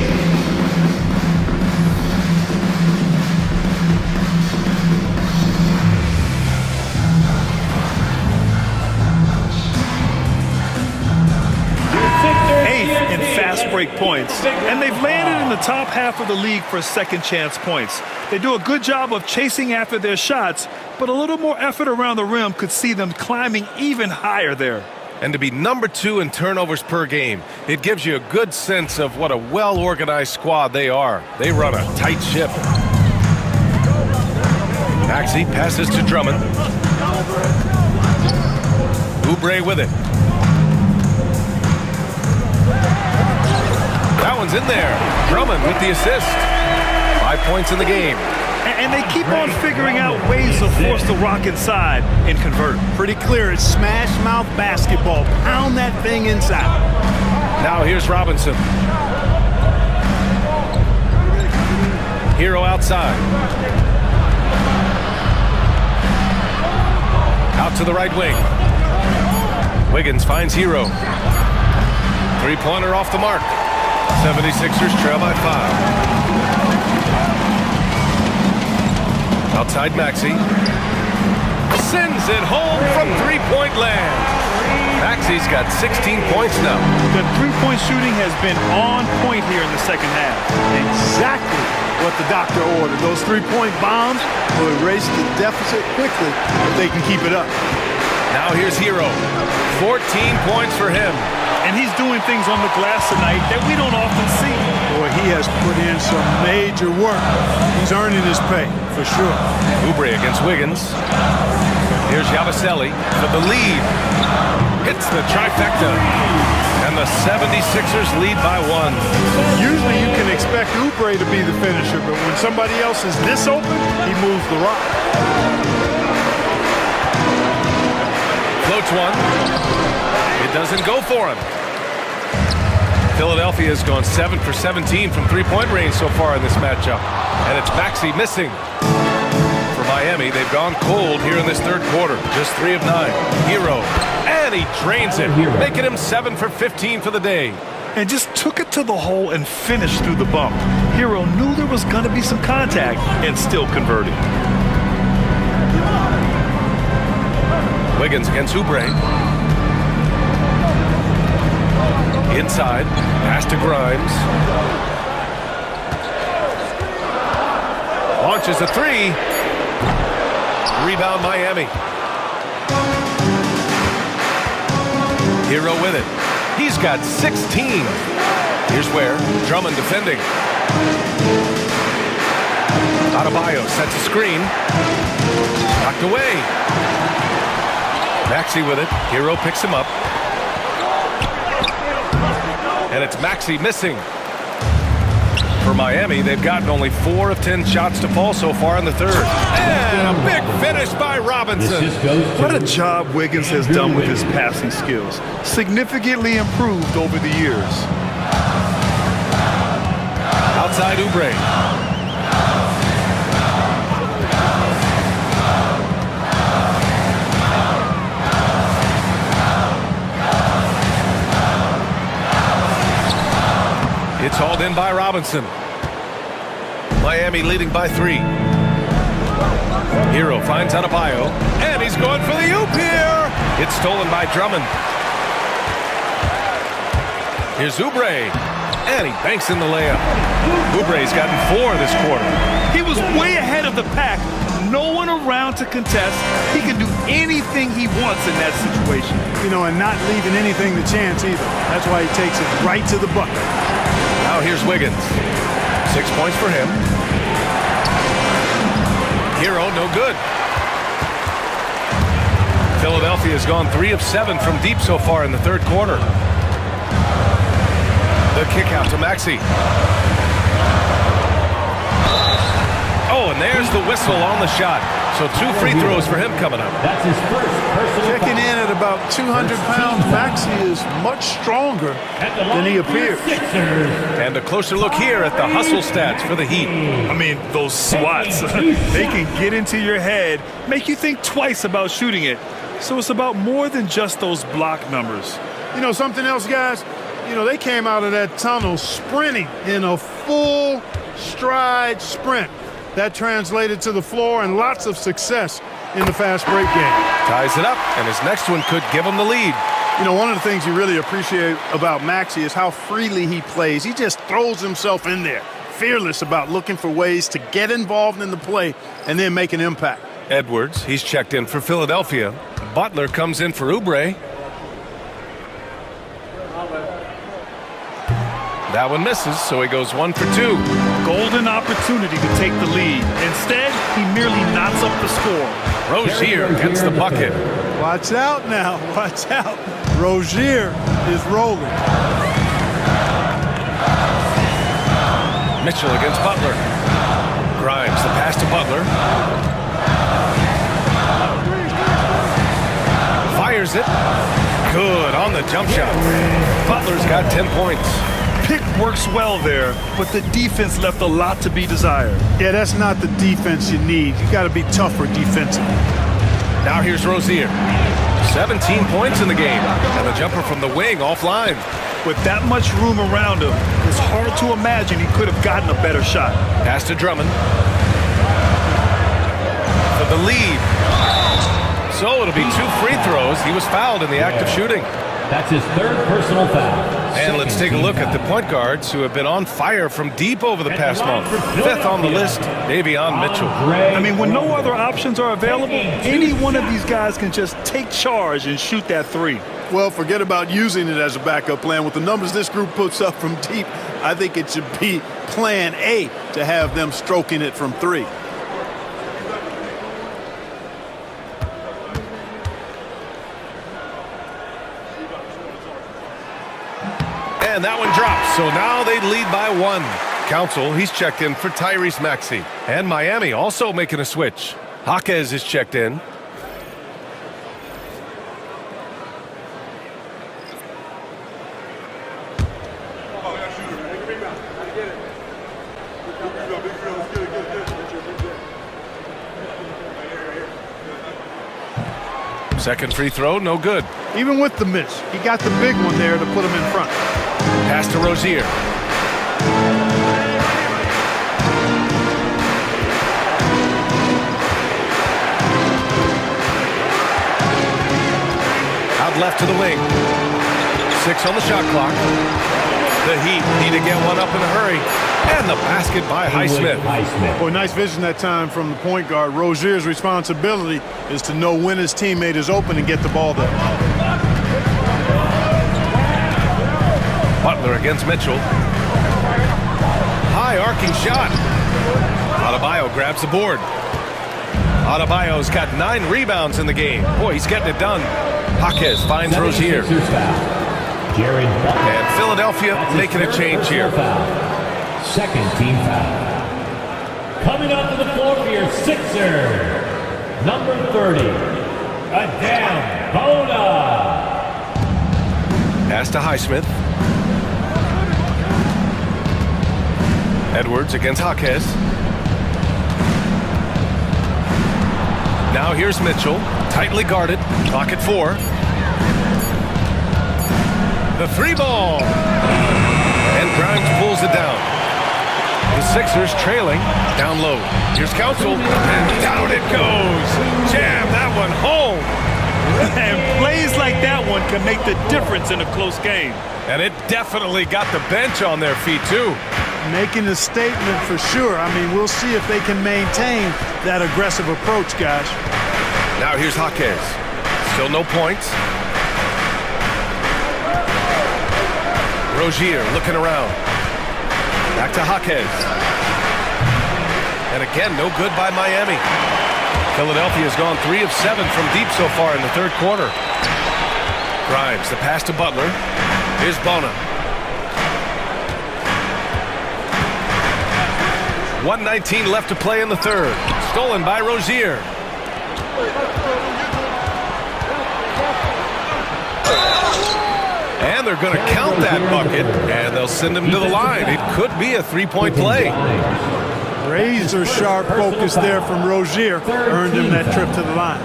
Eighth in fast break points, and they've landed in the top half of the league for second chance points. They do a good job of chasing after their shots, but a little more effort around the rim could see them climbing even higher there. And to be number 2 in turnovers per game, it gives you a good sense of what a well-organized squad they are. They run a tight ship. Maxey passes to Drummond. Oubre with it. That one's in there. Drummond with the assist. 5 points in the game. And they keep on figuring out ways to force the rock inside and convert. Pretty clear. It's smash mouth basketball. Pound that thing inside. Now here's Robinson. Hero outside. Out to the right wing. Wiggins finds Hero. Three-pointer off the mark. 76ers trail by 5. Outside Maxey. Sends it home from three-point land. Maxey's got 16 points now. The three-point shooting has been on point here in the second half. Exactly what the doctor ordered. Those three-point bombs will erase the deficit quickly if they can keep it up. Now here's Hero. 14 points for him. And he's doing things on the glass tonight that we don't often see. Boy, he has put in some major work. He's earning his pay, for sure. Oubre against Wiggins. Here's Yabusele for the lead. Hits the trifecta. And the 76ers lead by 1. Usually you can expect Oubre to be the finisher, but when somebody else is this open, he moves the rock. Floats one. It doesn't go for him. Philadelphia has gone 7 for 17 from three-point range so far in this matchup. And it's Maxey missing. For Miami, they've gone cold here in this third quarter. Just 3 of 9. Hero. And he drains it, making him 7 for 15 for the day. And just took it to the hole and finished through the bump. Hero knew there was going to be some contact and still converted. Wiggins against Oubre. Inside, pass to Grimes. Launches a 3. Rebound Miami. Hero with it. He's got 16. Here's where Drummond defending. Adebayo sets a screen. Knocked away. Maxey with it. Hero picks him up. And it's Maxey missing. For Miami, they've gotten only 4 of 10 shots to fall so far in the third. And a big finish by Robinson. What a job Wiggins has done with his passing skills. Significantly improved over the years. Outside Oubre. It's hauled in by Robinson. Miami leading by 3. Hero finds Adebayo, and he's going for the oop here. It's stolen by Drummond. Here's Oubre, and he banks in the layup. Oubre's gotten 4 this quarter. He was way ahead of the pack. No one around to contest. He can do anything he wants in that situation. You know, and not leaving anything to chance either. That's why he takes it right to the bucket. Now here's Wiggins. 6 points for him. Hero, no good. Philadelphia has gone 3 of 7 from deep so far in the third quarter. The kick out to Maxey. Oh, and there's the whistle on the shot. So 2 free throws for him coming up. That's his first personal Checking in at about 200 pounds, Maxey is much stronger than he appears. And a closer look here at the hustle stats for the Heat. I mean, those swats, they can get into your head, make you think twice about shooting it. So it's about more than just those block numbers. You know, something else, guys? You know, they came out of that tunnel sprinting in a full stride sprint. That translated to the floor and lots of success in the fast break game. Ties it up, and his next one could give him the lead. You know, one of the things you really appreciate about Maxey is how freely he plays. He just throws himself in there, fearless about looking for ways to get involved in the play and then make an impact. Edwards, he's checked in for Philadelphia. Butler comes in for Oubre. That one misses, so he goes 1 for 2. Golden opportunity to take the lead. Instead, he merely knots up the score. Rozier gets the bucket. Watch out now. Watch out. Rozier is rolling. Mitchell against Butler. Grimes, the pass to Butler. Fires it. Good on the jump shot. Butler's got 10 points. Pick works well there, but the defense left a lot to be desired. Yeah, that's not the defense you need. You got to be tougher defensively. Now here's Rozier. 17 points in the game, and the jumper from the wing offline. With that much room around him, it's hard to imagine he could have gotten a better shot. Pass to Drummond. For the lead. So it'll be 2 free throws. He was fouled in the act of shooting. That's his 3rd personal foul. And let's take a look at the point guards who have been on fire from deep over the past month. 5th on the list, Davion Mitchell. I mean, when no other options are available, any one of these guys can just take charge and shoot that 3. Well, forget about using it as a backup plan. With the numbers this group puts up from deep, I think it should be plan A to have them stroking it from 3. And that one drops, so now they lead by 1. Council, he's checked in for Tyrese Maxey. And Miami also making a switch. Jaquez is checked in. Second free throw, no good. Even with the miss, he got the big one there to put him in front. Pass to Rozier. Out left to the wing. 6 on the shot clock. The Heat need to get one up in a hurry. And the basket by Highsmith. Boy, nice vision that time from the point guard. Rozier's responsibility is to know when his teammate is open and get the ball there. Butler against Mitchell. High arcing shot. Adebayo grabs the board. Adebayo's got 9 rebounds in the game. Boy, he's getting it done. Jaquez finds Rozier. And Philadelphia making a change here. 2nd team foul. Coming up to the floor for your Sixer, number 30, Dalla. Pass to Highsmith. Edwards against Jaquez. Now here's Mitchell, tightly guarded, clock at 4. The 3 ball. And Grimes pulls it down. The Sixers trailing down low. Here's Council, and down it goes. Jam that one home. And plays like that one can make the difference in a close game. And it definitely got the bench on their feet, too. Making a statement for sure. I mean, we'll see if they can maintain that aggressive approach, guys. Now here's Jaquez. Still no points. Rozier looking around. Back to Jaquez. And again, no good by Miami. Philadelphia has gone 3 of 7 from deep so far in the 3rd quarter. Grimes, the pass to Butler. Here's Bona. 1:19 left to play in the 3rd. Stolen by Rozier. And they're going to count that bucket, and they'll send him to the line. It could be a 3-point play. Razor sharp focus there from Rozier earned him that trip to the line.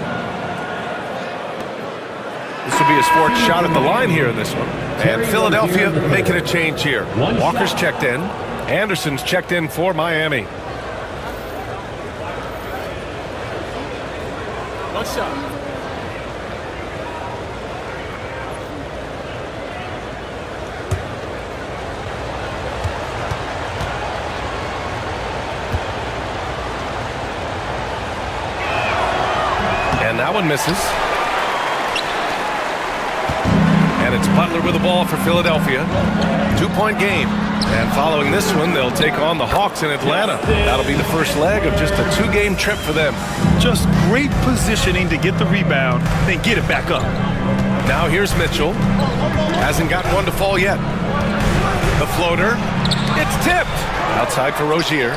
This will be a sports shot at the line here in this one. And Philadelphia making a change here. Walker's checked in. Anderson's checked in for Miami. One shot. And that one misses. And it's Butler with the ball for Philadelphia. 2-point game. And following this one, they'll take on the Hawks in Atlanta. That'll be the first leg of just a 2-game trip for them. Just great positioning to get the rebound, then get it back up. Now here's Mitchell. Hasn't gotten one to fall yet. The floater. It's tipped. Outside for Rozier.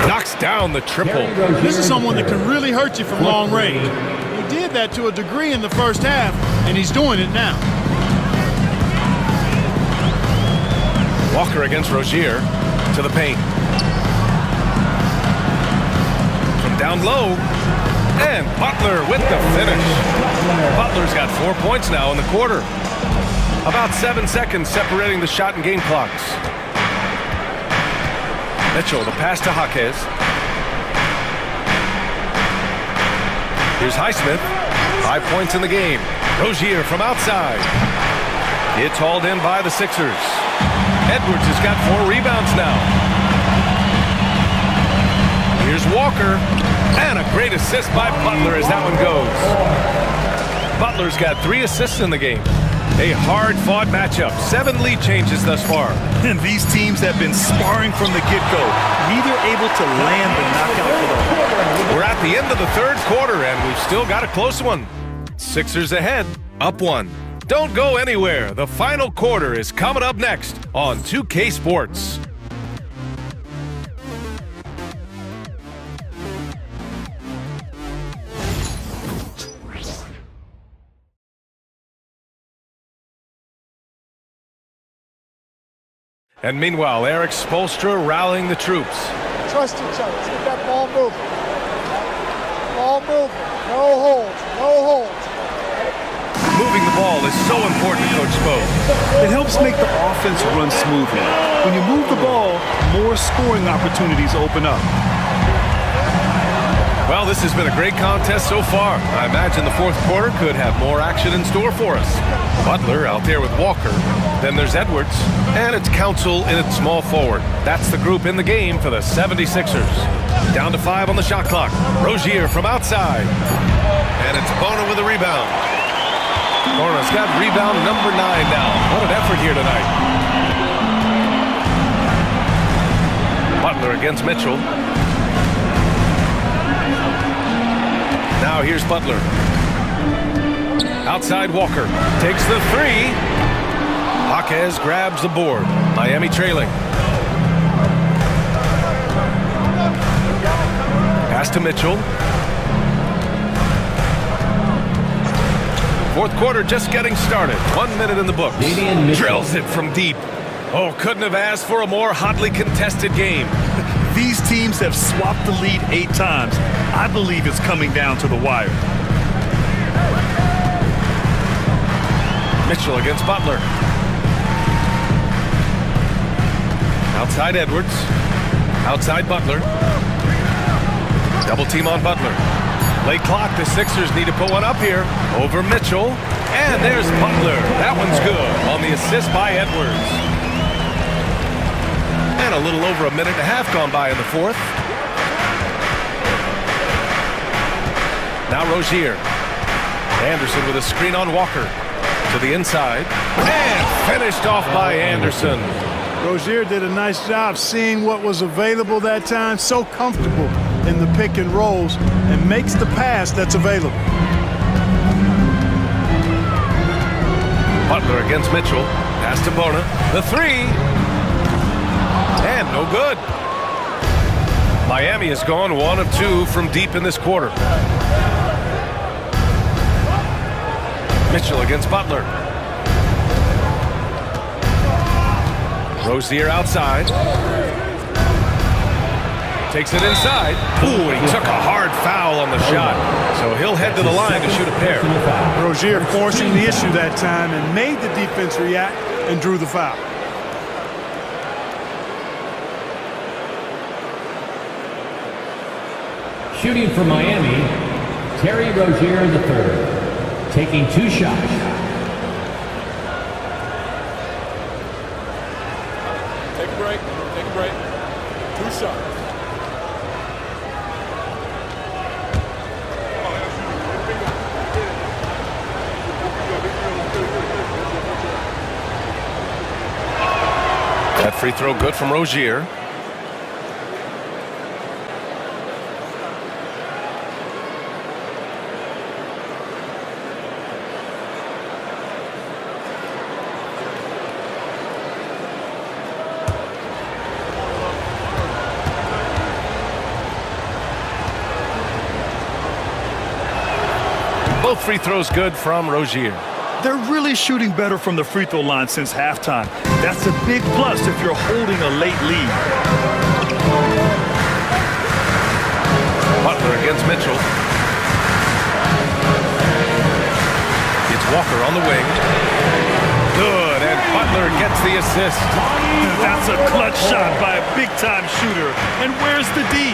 Knocks down the triple. This is someone that can really hurt you from long range. He did that to a degree in the first half, and he's doing it now. Walker against Rozier to the paint. From down low. And Butler with the finish. Butler's got 4 points now in the quarter. About 7 seconds separating the shot and game clocks. Mitchell, the pass to Jaquez. Here's Highsmith. 5 points in the game. Rozier from outside. It's hauled in by the Sixers. Edwards has got 4 rebounds now. Here's Walker. And a great assist by Butler as that one goes. Butler's got 3 assists in the game. A hard-fought matchup. 7 lead changes thus far. And these teams have been sparring from the get-go. Neither able to land the knockout for the Hawks. We're at the end of the third quarter, and we've still got a close one. Sixers ahead, up 1. Don't go anywhere. The final quarter is coming up next on 2K Sports. And meanwhile, Eric Spoelstra rallying the troops. Trust each other. Let's get that ball moving. Ball moving. No holds. No holds. Moving the ball is so important, Coach Spo. It helps make the offense run smoothly. When you move the ball, more scoring opportunities open up. Well, this has been a great contest so far. I imagine the fourth quarter could have more action in store for us. Butler out there with Walker. Then there's Edwards. And it's Council in its small forward. That's the group in the game for the 76ers. Down to 5 on the shot clock. Rozier from outside. And it's Bona with a rebound. Bona's got rebound number 9 now. What an effort here tonight. Butler against Mitchell. Now here's Butler. Outside Walker. Takes the 3. Jaquez grabs the board. Miami trailing. Pass to Mitchell. Fourth quarter just getting started. 1 minute in the books. Drills it from deep. Oh, couldn't have asked for a more hotly contested game. These teams have swapped the lead 8 times. I believe it's coming down to the wire. Mitchell against Butler. Outside Edwards. Outside Butler. Double team on Butler. Late clock, the Sixers need to put one up here. Over Mitchell. And there's Butler. That one's good on the assist by Edwards. And a little over a minute and a half gone by in the fourth. Now Rozier. Anderson with a screen on Walker. To the inside. And finished off by Anderson. Rozier did a nice job seeing what was available that time. So comfortable in the pick and rolls and makes the pass that's available. Butler against Mitchell. Pass to Bona. The 3. And no good. Miami has gone 1 of 2 from deep in this quarter. Mitchell against Butler. Rozier outside. Takes it inside. Ooh, he took a hard foul on the shot. So he'll head to the line to shoot a pair. Rozier forcing the issue that time and made the defense react and drew the foul. Shooting for Miami, Terry Rozier III, taking 2 shots. Take a break. Take a break. 2 shots. That free throw good from Rozier. Both free throws good from Rozier. They're really shooting better from the free throw line since halftime. That's a big plus if you're holding a late lead. Butler against Mitchell. It's Walker on the wing. Good, and Butler gets the assist. That's a clutch shot by a big-time shooter. And where's the D?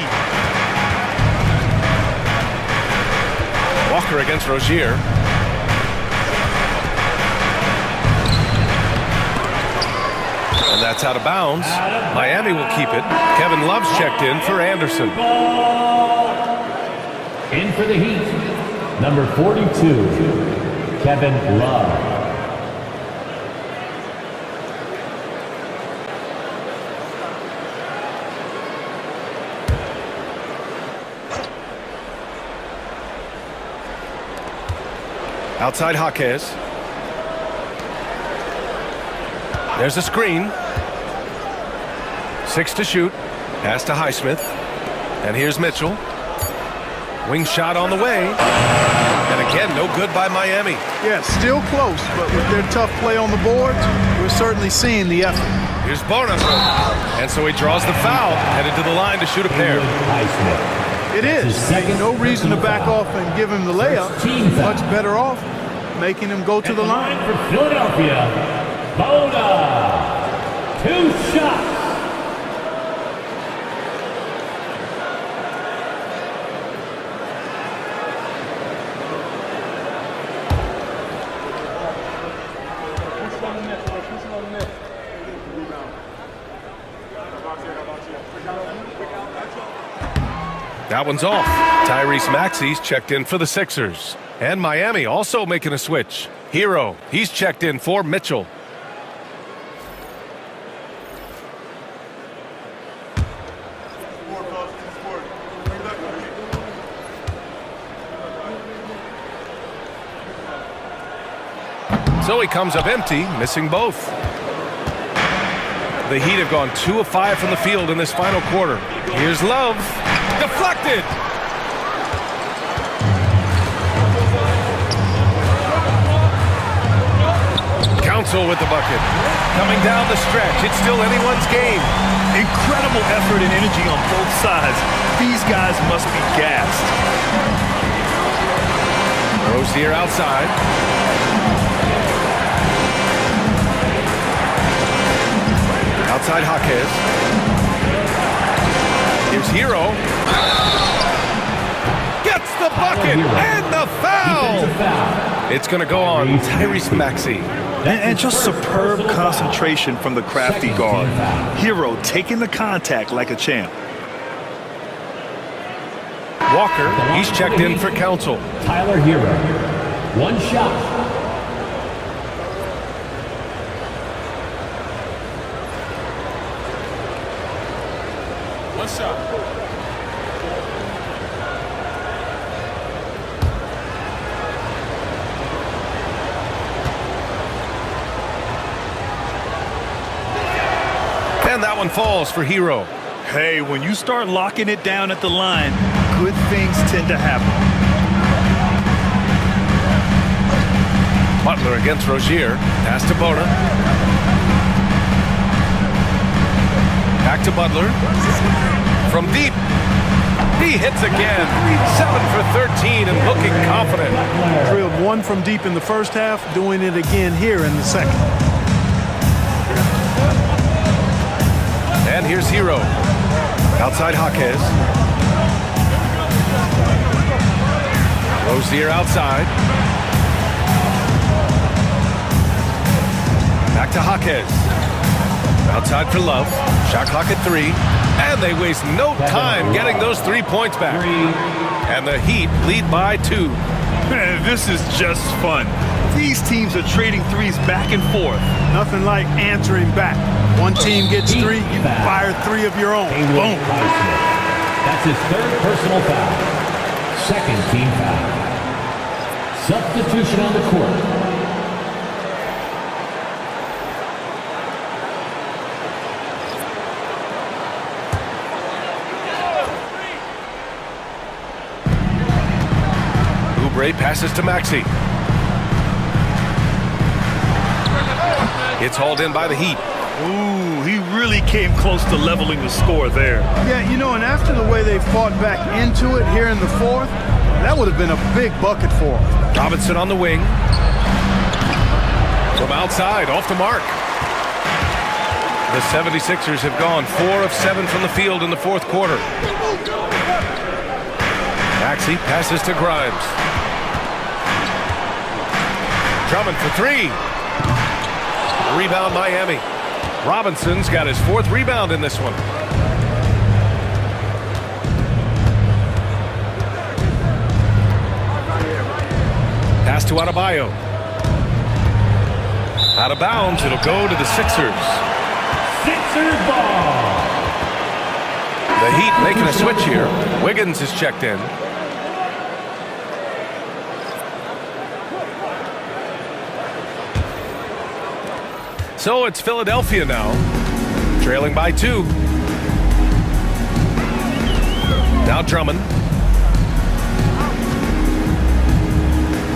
Walker against Rozier. And that's out of bounds. Miami will keep it. Kevin Love's checked in for Anderson. In for the Heat, number 42, Kevin Love. Outside Jaquez. There's a screen. 6 to shoot. Pass to Highsmith. And here's Mitchell. Wing shot on the way. And again, no good by Miami. Yeah, still close, but with their tough play on the boards, we're certainly seeing the effort. Here's Bono. And so he draws the foul, headed to the line to shoot a pair. It is. No reason to back off and give him the layup. Much better off making him go to the line. For Philadelphia, Bono. 2 shots. That one's off. Tyrese Maxey's checked in for the Sixers. And Miami also making a switch. Hero, he's checked in for Mitchell. So he comes up empty, missing both. The Heat have gone 2 of 5 from the field in this final quarter. Here's Love. Deflected! Council with the bucket. Coming down the stretch. It's still anyone's game. Incredible effort and energy on both sides. These guys must be gassed. Rozier outside. Outside Jaquez. Here's Hero. Gets the bucket and the foul. It's going to go on Tyrese Maxey. And just superb concentration from the crafty guard. Hero taking the contact like a champ. Walker, he's checked in for Council. Tyler Hero. 1 shot. And that one falls for Hero. Hey, when you start locking it down at the line, good things tend to happen. Butler against Rozier. Pass to Bona. Back to Butler. From deep. He hits again. 7 for 13 and looking confident. Drilled one from deep in the first half, doing it again here in the second. And here's Hero. Outside Jaquez. Rozier outside. Back to Jaquez. Outside for Love. Shot clock at 3. And they waste no time getting those 3 points back. And the Heat lead by 2. Man, this is just fun. These teams are trading threes back and forth. Nothing like answering back. One team gets 3, you fire 3 of your own. Boom. That's his 3rd personal foul. 2nd team foul. Substitution on the court. Oubre passes to Maxey. It's hauled in by the Heat. Ooh, he really came close to leveling the score there. Yeah, you know, and after the way they fought back into it here in the 4th, that would have been a big bucket for them. Robinson on the wing. From outside, off the mark. The 76ers have gone 4 of 7 from the field in the 4th quarter. Maxey passes to Grimes. Drummond for 3. Rebound Miami. Robinson's got his 4th rebound in this one. Pass to Adebayo. Out of bounds, it'll go to the Sixers. Sixers ball. The Heat making a switch here. Wiggins is checked in. So it's Philadelphia now, trailing by 2. Now Drummond.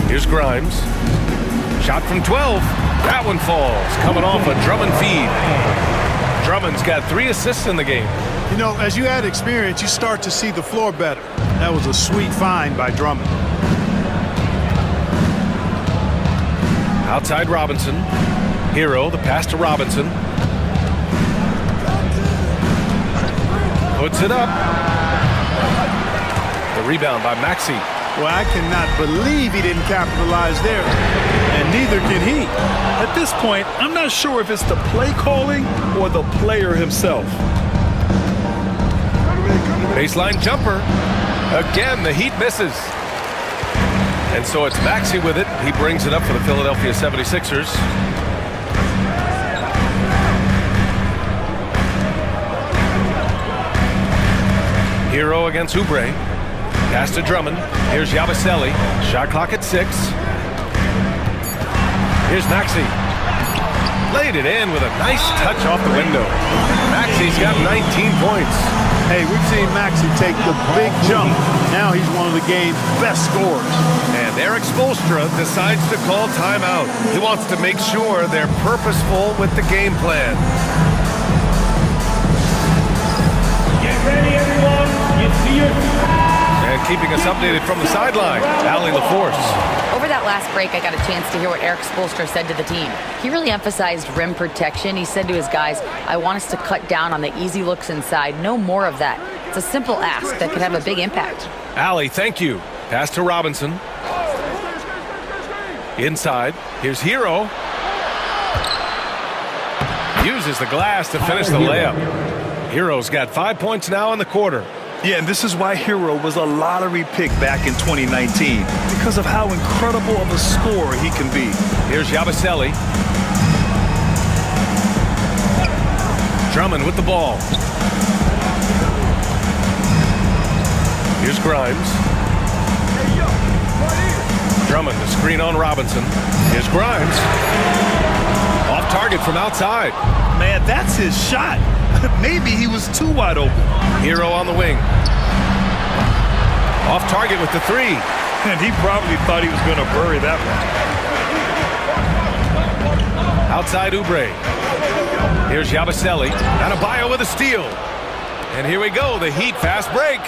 Here's Grimes. Shot from 12. That one falls, coming off a Drummond feed. Drummond's got 3 assists in the game. You know, as you add experience, you start to see the floor better. That was a sweet find by Drummond. Outside Robinson. Hero, the pass to Robinson. Puts it up. The rebound by Maxey. Well, I cannot believe he didn't capitalize there, and neither can he. At this point, I'm not sure if it's the play calling or the player himself. Baseline jumper. Again, the Heat misses. And so it's Maxey with it. He brings it up for the Philadelphia 76ers. Hero against Oubre. Pass to Drummond. Here's Yabusele. Shot clock at 6. Here's Maxey. Laid it in with a nice touch off the window. Maxey's got 19 points. Hey, we've seen Maxey take the big jump. Now he's one of the game's best scorers. And Eric Spoelstra decides to call timeout. He wants to make sure they're purposeful with the game plan. Get ready, everyone. You see your... And keeping us updated from the sideline, Allie LaForce. Over that last break, I got a chance to hear what Eric Spoelstra said to the team. He really emphasized rim protection. He said to his guys, I want us to cut down on the easy looks inside. No more of that. It's a simple ask that could have a big impact. Allie, thank you. Pass to Robinson. Inside. Here's Hero. Uses the glass to finish the layup. Hero's got 5 points now in the quarter. Yeah, and this is why Hero was a lottery pick back in 2019, because of how incredible of a scorer he can be. Here's Yabusele. Drummond with the ball. Here's Grimes. Drummond, the screen on Robinson. Here's Grimes. Off target from outside. Man, that's his shot. Maybe he was too wide open. Hero on the wing. Off target with the 3. And he probably thought he was going to bury that one. Outside Oubre. Here's Yabusele. Adebayo with a steal. And here we go, the Heat fast break.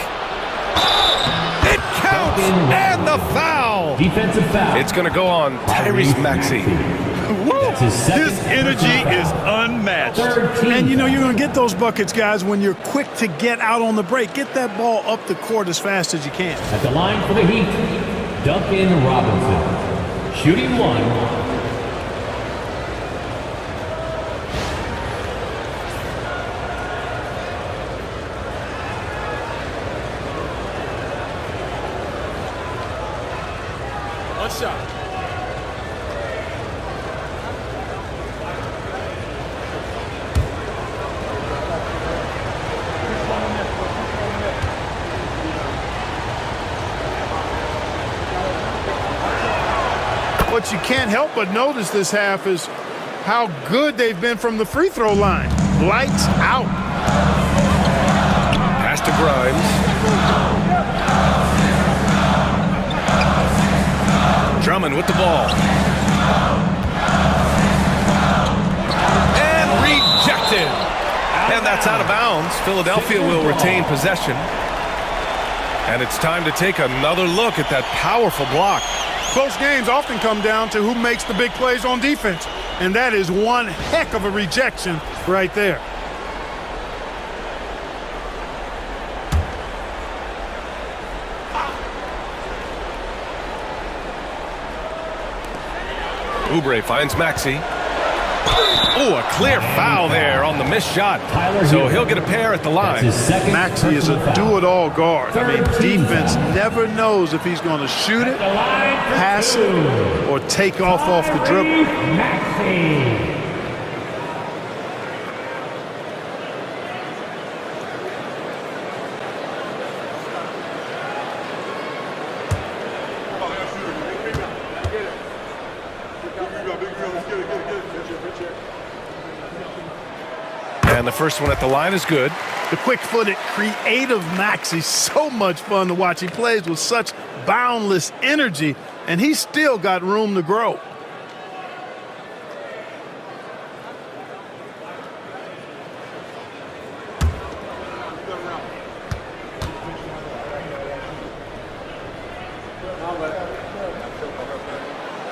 It counts, and the foul. Defensive foul. It's going to go on Tyrese Maxey. His energy is unmatched. And you know you're going to get those buckets, guys, when you're quick to get out on the break. Get that ball up the court as fast as you can. At the line for the Heat, Duncan Robinson. Shooting one. One shot. What you can't help but notice this half is how good they've been from the free throw line. Lights out. Pass to Grimes. Drummond with the ball. And rejected. And that's out of bounds. Philadelphia will retain possession. And it's time to take another look at that powerful block. Close games often come down to who makes the big plays on defense. And that is one heck of a rejection right there. Oubre finds Maxey. Oh, a clear foul there on the missed shot. So he'll get a pair at the line. Maxey is a do-it-all guard. I mean, defense never knows if he's going to shoot it, pass it, or take off the dribble. And the first one at the line is good. The quick-footed, creative Maxey, so much fun to watch. He plays with such boundless energy, and he's still got room to grow.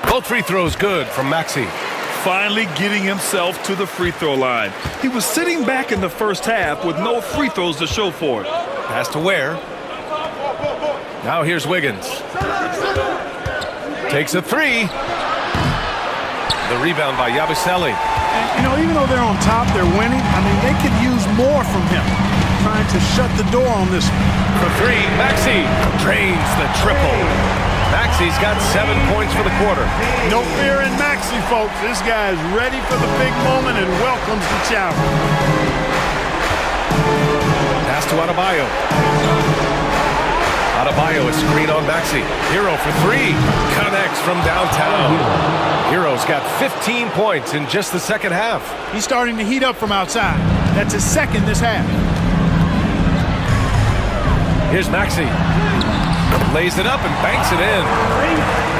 Both free throws good from Maxey. Finally getting himself to the free throw line. He was sitting back in the first half with no free throws to show for it. Pass to Ware. Now here's Wiggins. Takes a three. The rebound by Yabusele. And, you know, even though they're on top, they're winning. I mean, they could use more from him. Trying to shut the door on this one. For three, Maxey drains the triple. Maxey's got 7 points for the quarter. No fear in Maxey, folks. This guy is ready for the big moment and welcomes the challenge. Pass to Adebayo. Adebayo is screen on Maxey. Hero for three. Connects from downtown. Hero's got 15 points in just the second half. He's starting to heat up from outside. That's his second this half. Here's Maxey. Lays it up and banks it in.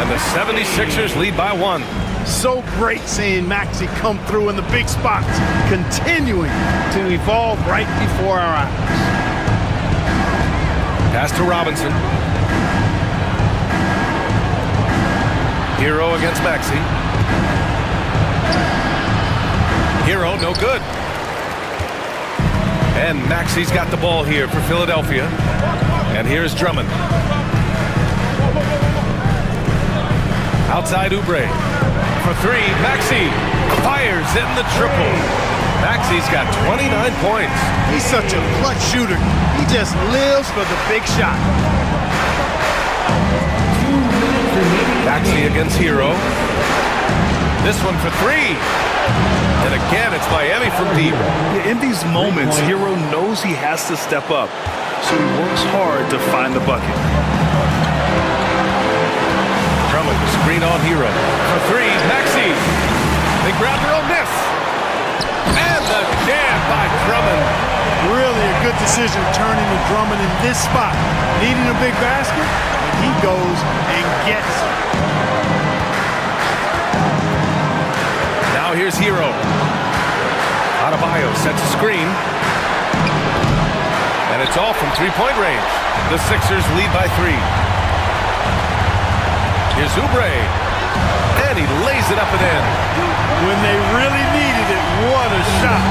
And the 76ers lead by 1. So great seeing Maxey come through in the big spots, continuing to evolve right before our eyes. Pass to Robinson. Hero against Maxey. Hero, no good. And Maxey's got the ball here for Philadelphia. And here's Drummond. Outside Oubre. For three, Maxey fires in the triple. Maxey's got 29 points. He's such a clutch shooter. He just lives for the big shot. Maxey against Hero. This one for three. And again, it's Miami from deep. In these moments, Hero knows he has to step up, so he works hard to find the bucket. Drummond, screen on Hero. For three, Maxey. They grab their own miss. And the jam by Drummond. Really a good decision turning to Drummond in this spot. Needing a big basket, and he goes and gets it. Now here's Hero. Adebayo sets a screen. It's off from three-point range. The Sixers lead by 3. Here's Oubre. And he lays it up and in. When they really needed it, what a shot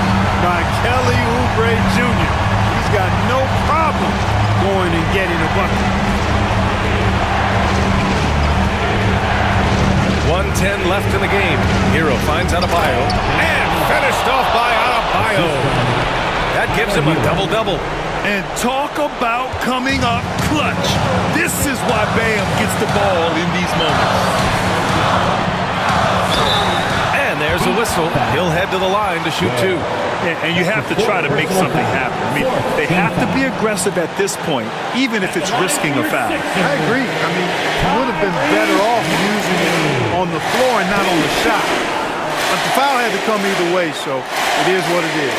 by Kelly Oubre Jr. He's got no problem going and getting a bucket. 1:10 left in the game. Hero finds Adebayo. And finished off by Adebayo. That gives him a double-double. And talk about coming up clutch. This is why Bam gets the ball in these moments. And there's a whistle. He'll head to the line to shoot 2. And you have to try to make something happen. I mean, they have to be aggressive at this point, even if it's risking a foul. I agree. I mean, he would have been better off using it on the floor and not on the shot. But the foul had to come either way, so it is what it is.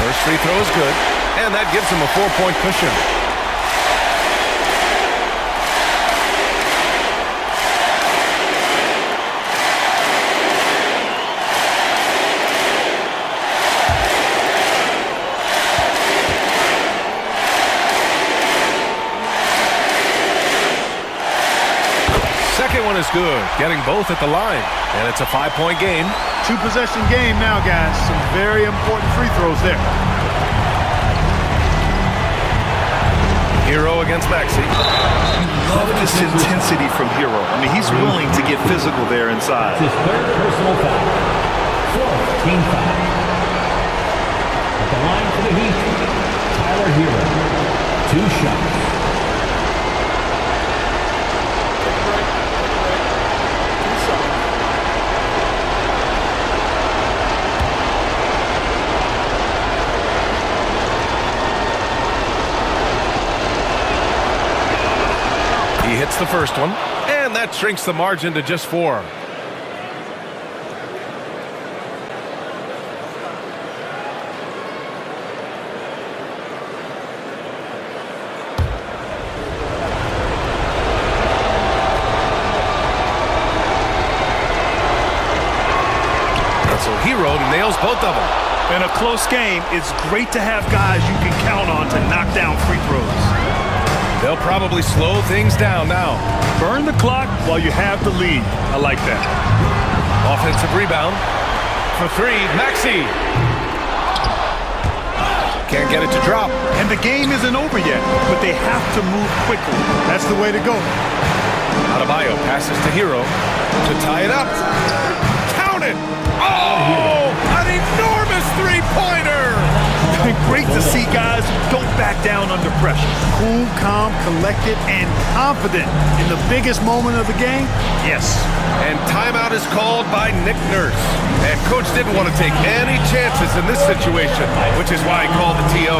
First free throw is good, and that gives him a 4-point cushion. Second one is good, getting both at the line, and it's a 5-point game. 2-possession game now, guys. Some very important free throws there. Hero against Maxey. Love this intensity from Hero. I mean, he's willing to get physical there inside. His third personal foul. 4th team foul. At the line for the Heat, Tyler Hero. 2 shots. He hits the first one, and that shrinks the margin to just 4. So Hero nails both of them. In a close game, it's great to have guys you can count on to knock down free throws. They'll probably slow things down now. Burn the clock while you have the lead. I like that. Offensive rebound. For 3, Maxey. Can't get it to drop. And the game isn't over yet, but they have to move quickly. That's the way to go. Adebayo passes to Hero to tie it up. Count it! Oh! An enormous three-pointer! Great to see guys who don't back down under pressure. Cool, calm, collected, and confident in the biggest moment of the game. Yes. And timeout is called by Nick Nurse. And coach didn't want to take any chances in this situation, which is why he called the TO.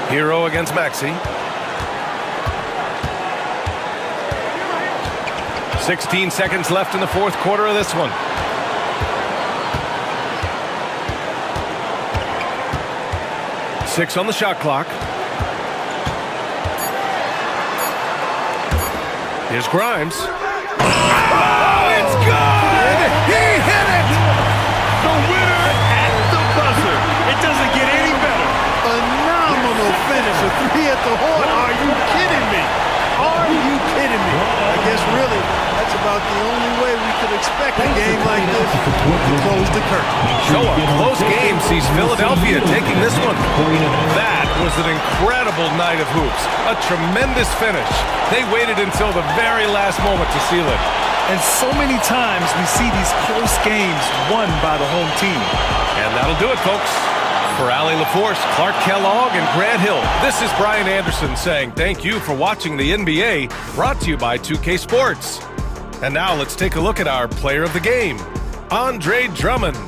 Hero against Maxey. 16 seconds left in the 4th quarter of this one. Six on the shot clock. Here's Grimes. Oh, it's good! He hit it! The winner at the buzzer. It doesn't get any better. Phenomenal finish. A 3 at the horn. Are you kidding me? Are you kidding me? I guess really that's about the only way we could expect a game like this to close the curtain. So a close game sees Philadelphia taking this one. That was an incredible night of hoops. A tremendous finish. They waited until the very last moment to seal it. And so many times we see these close games won by the home team. And that'll do it, folks. For Allie LaForce, Clark Kellogg, and Grant Hill, this is Brian Anderson saying thank you for watching the NBA, brought to you by 2K Sports. And now let's take a look at our player of the game, Andre Drummond.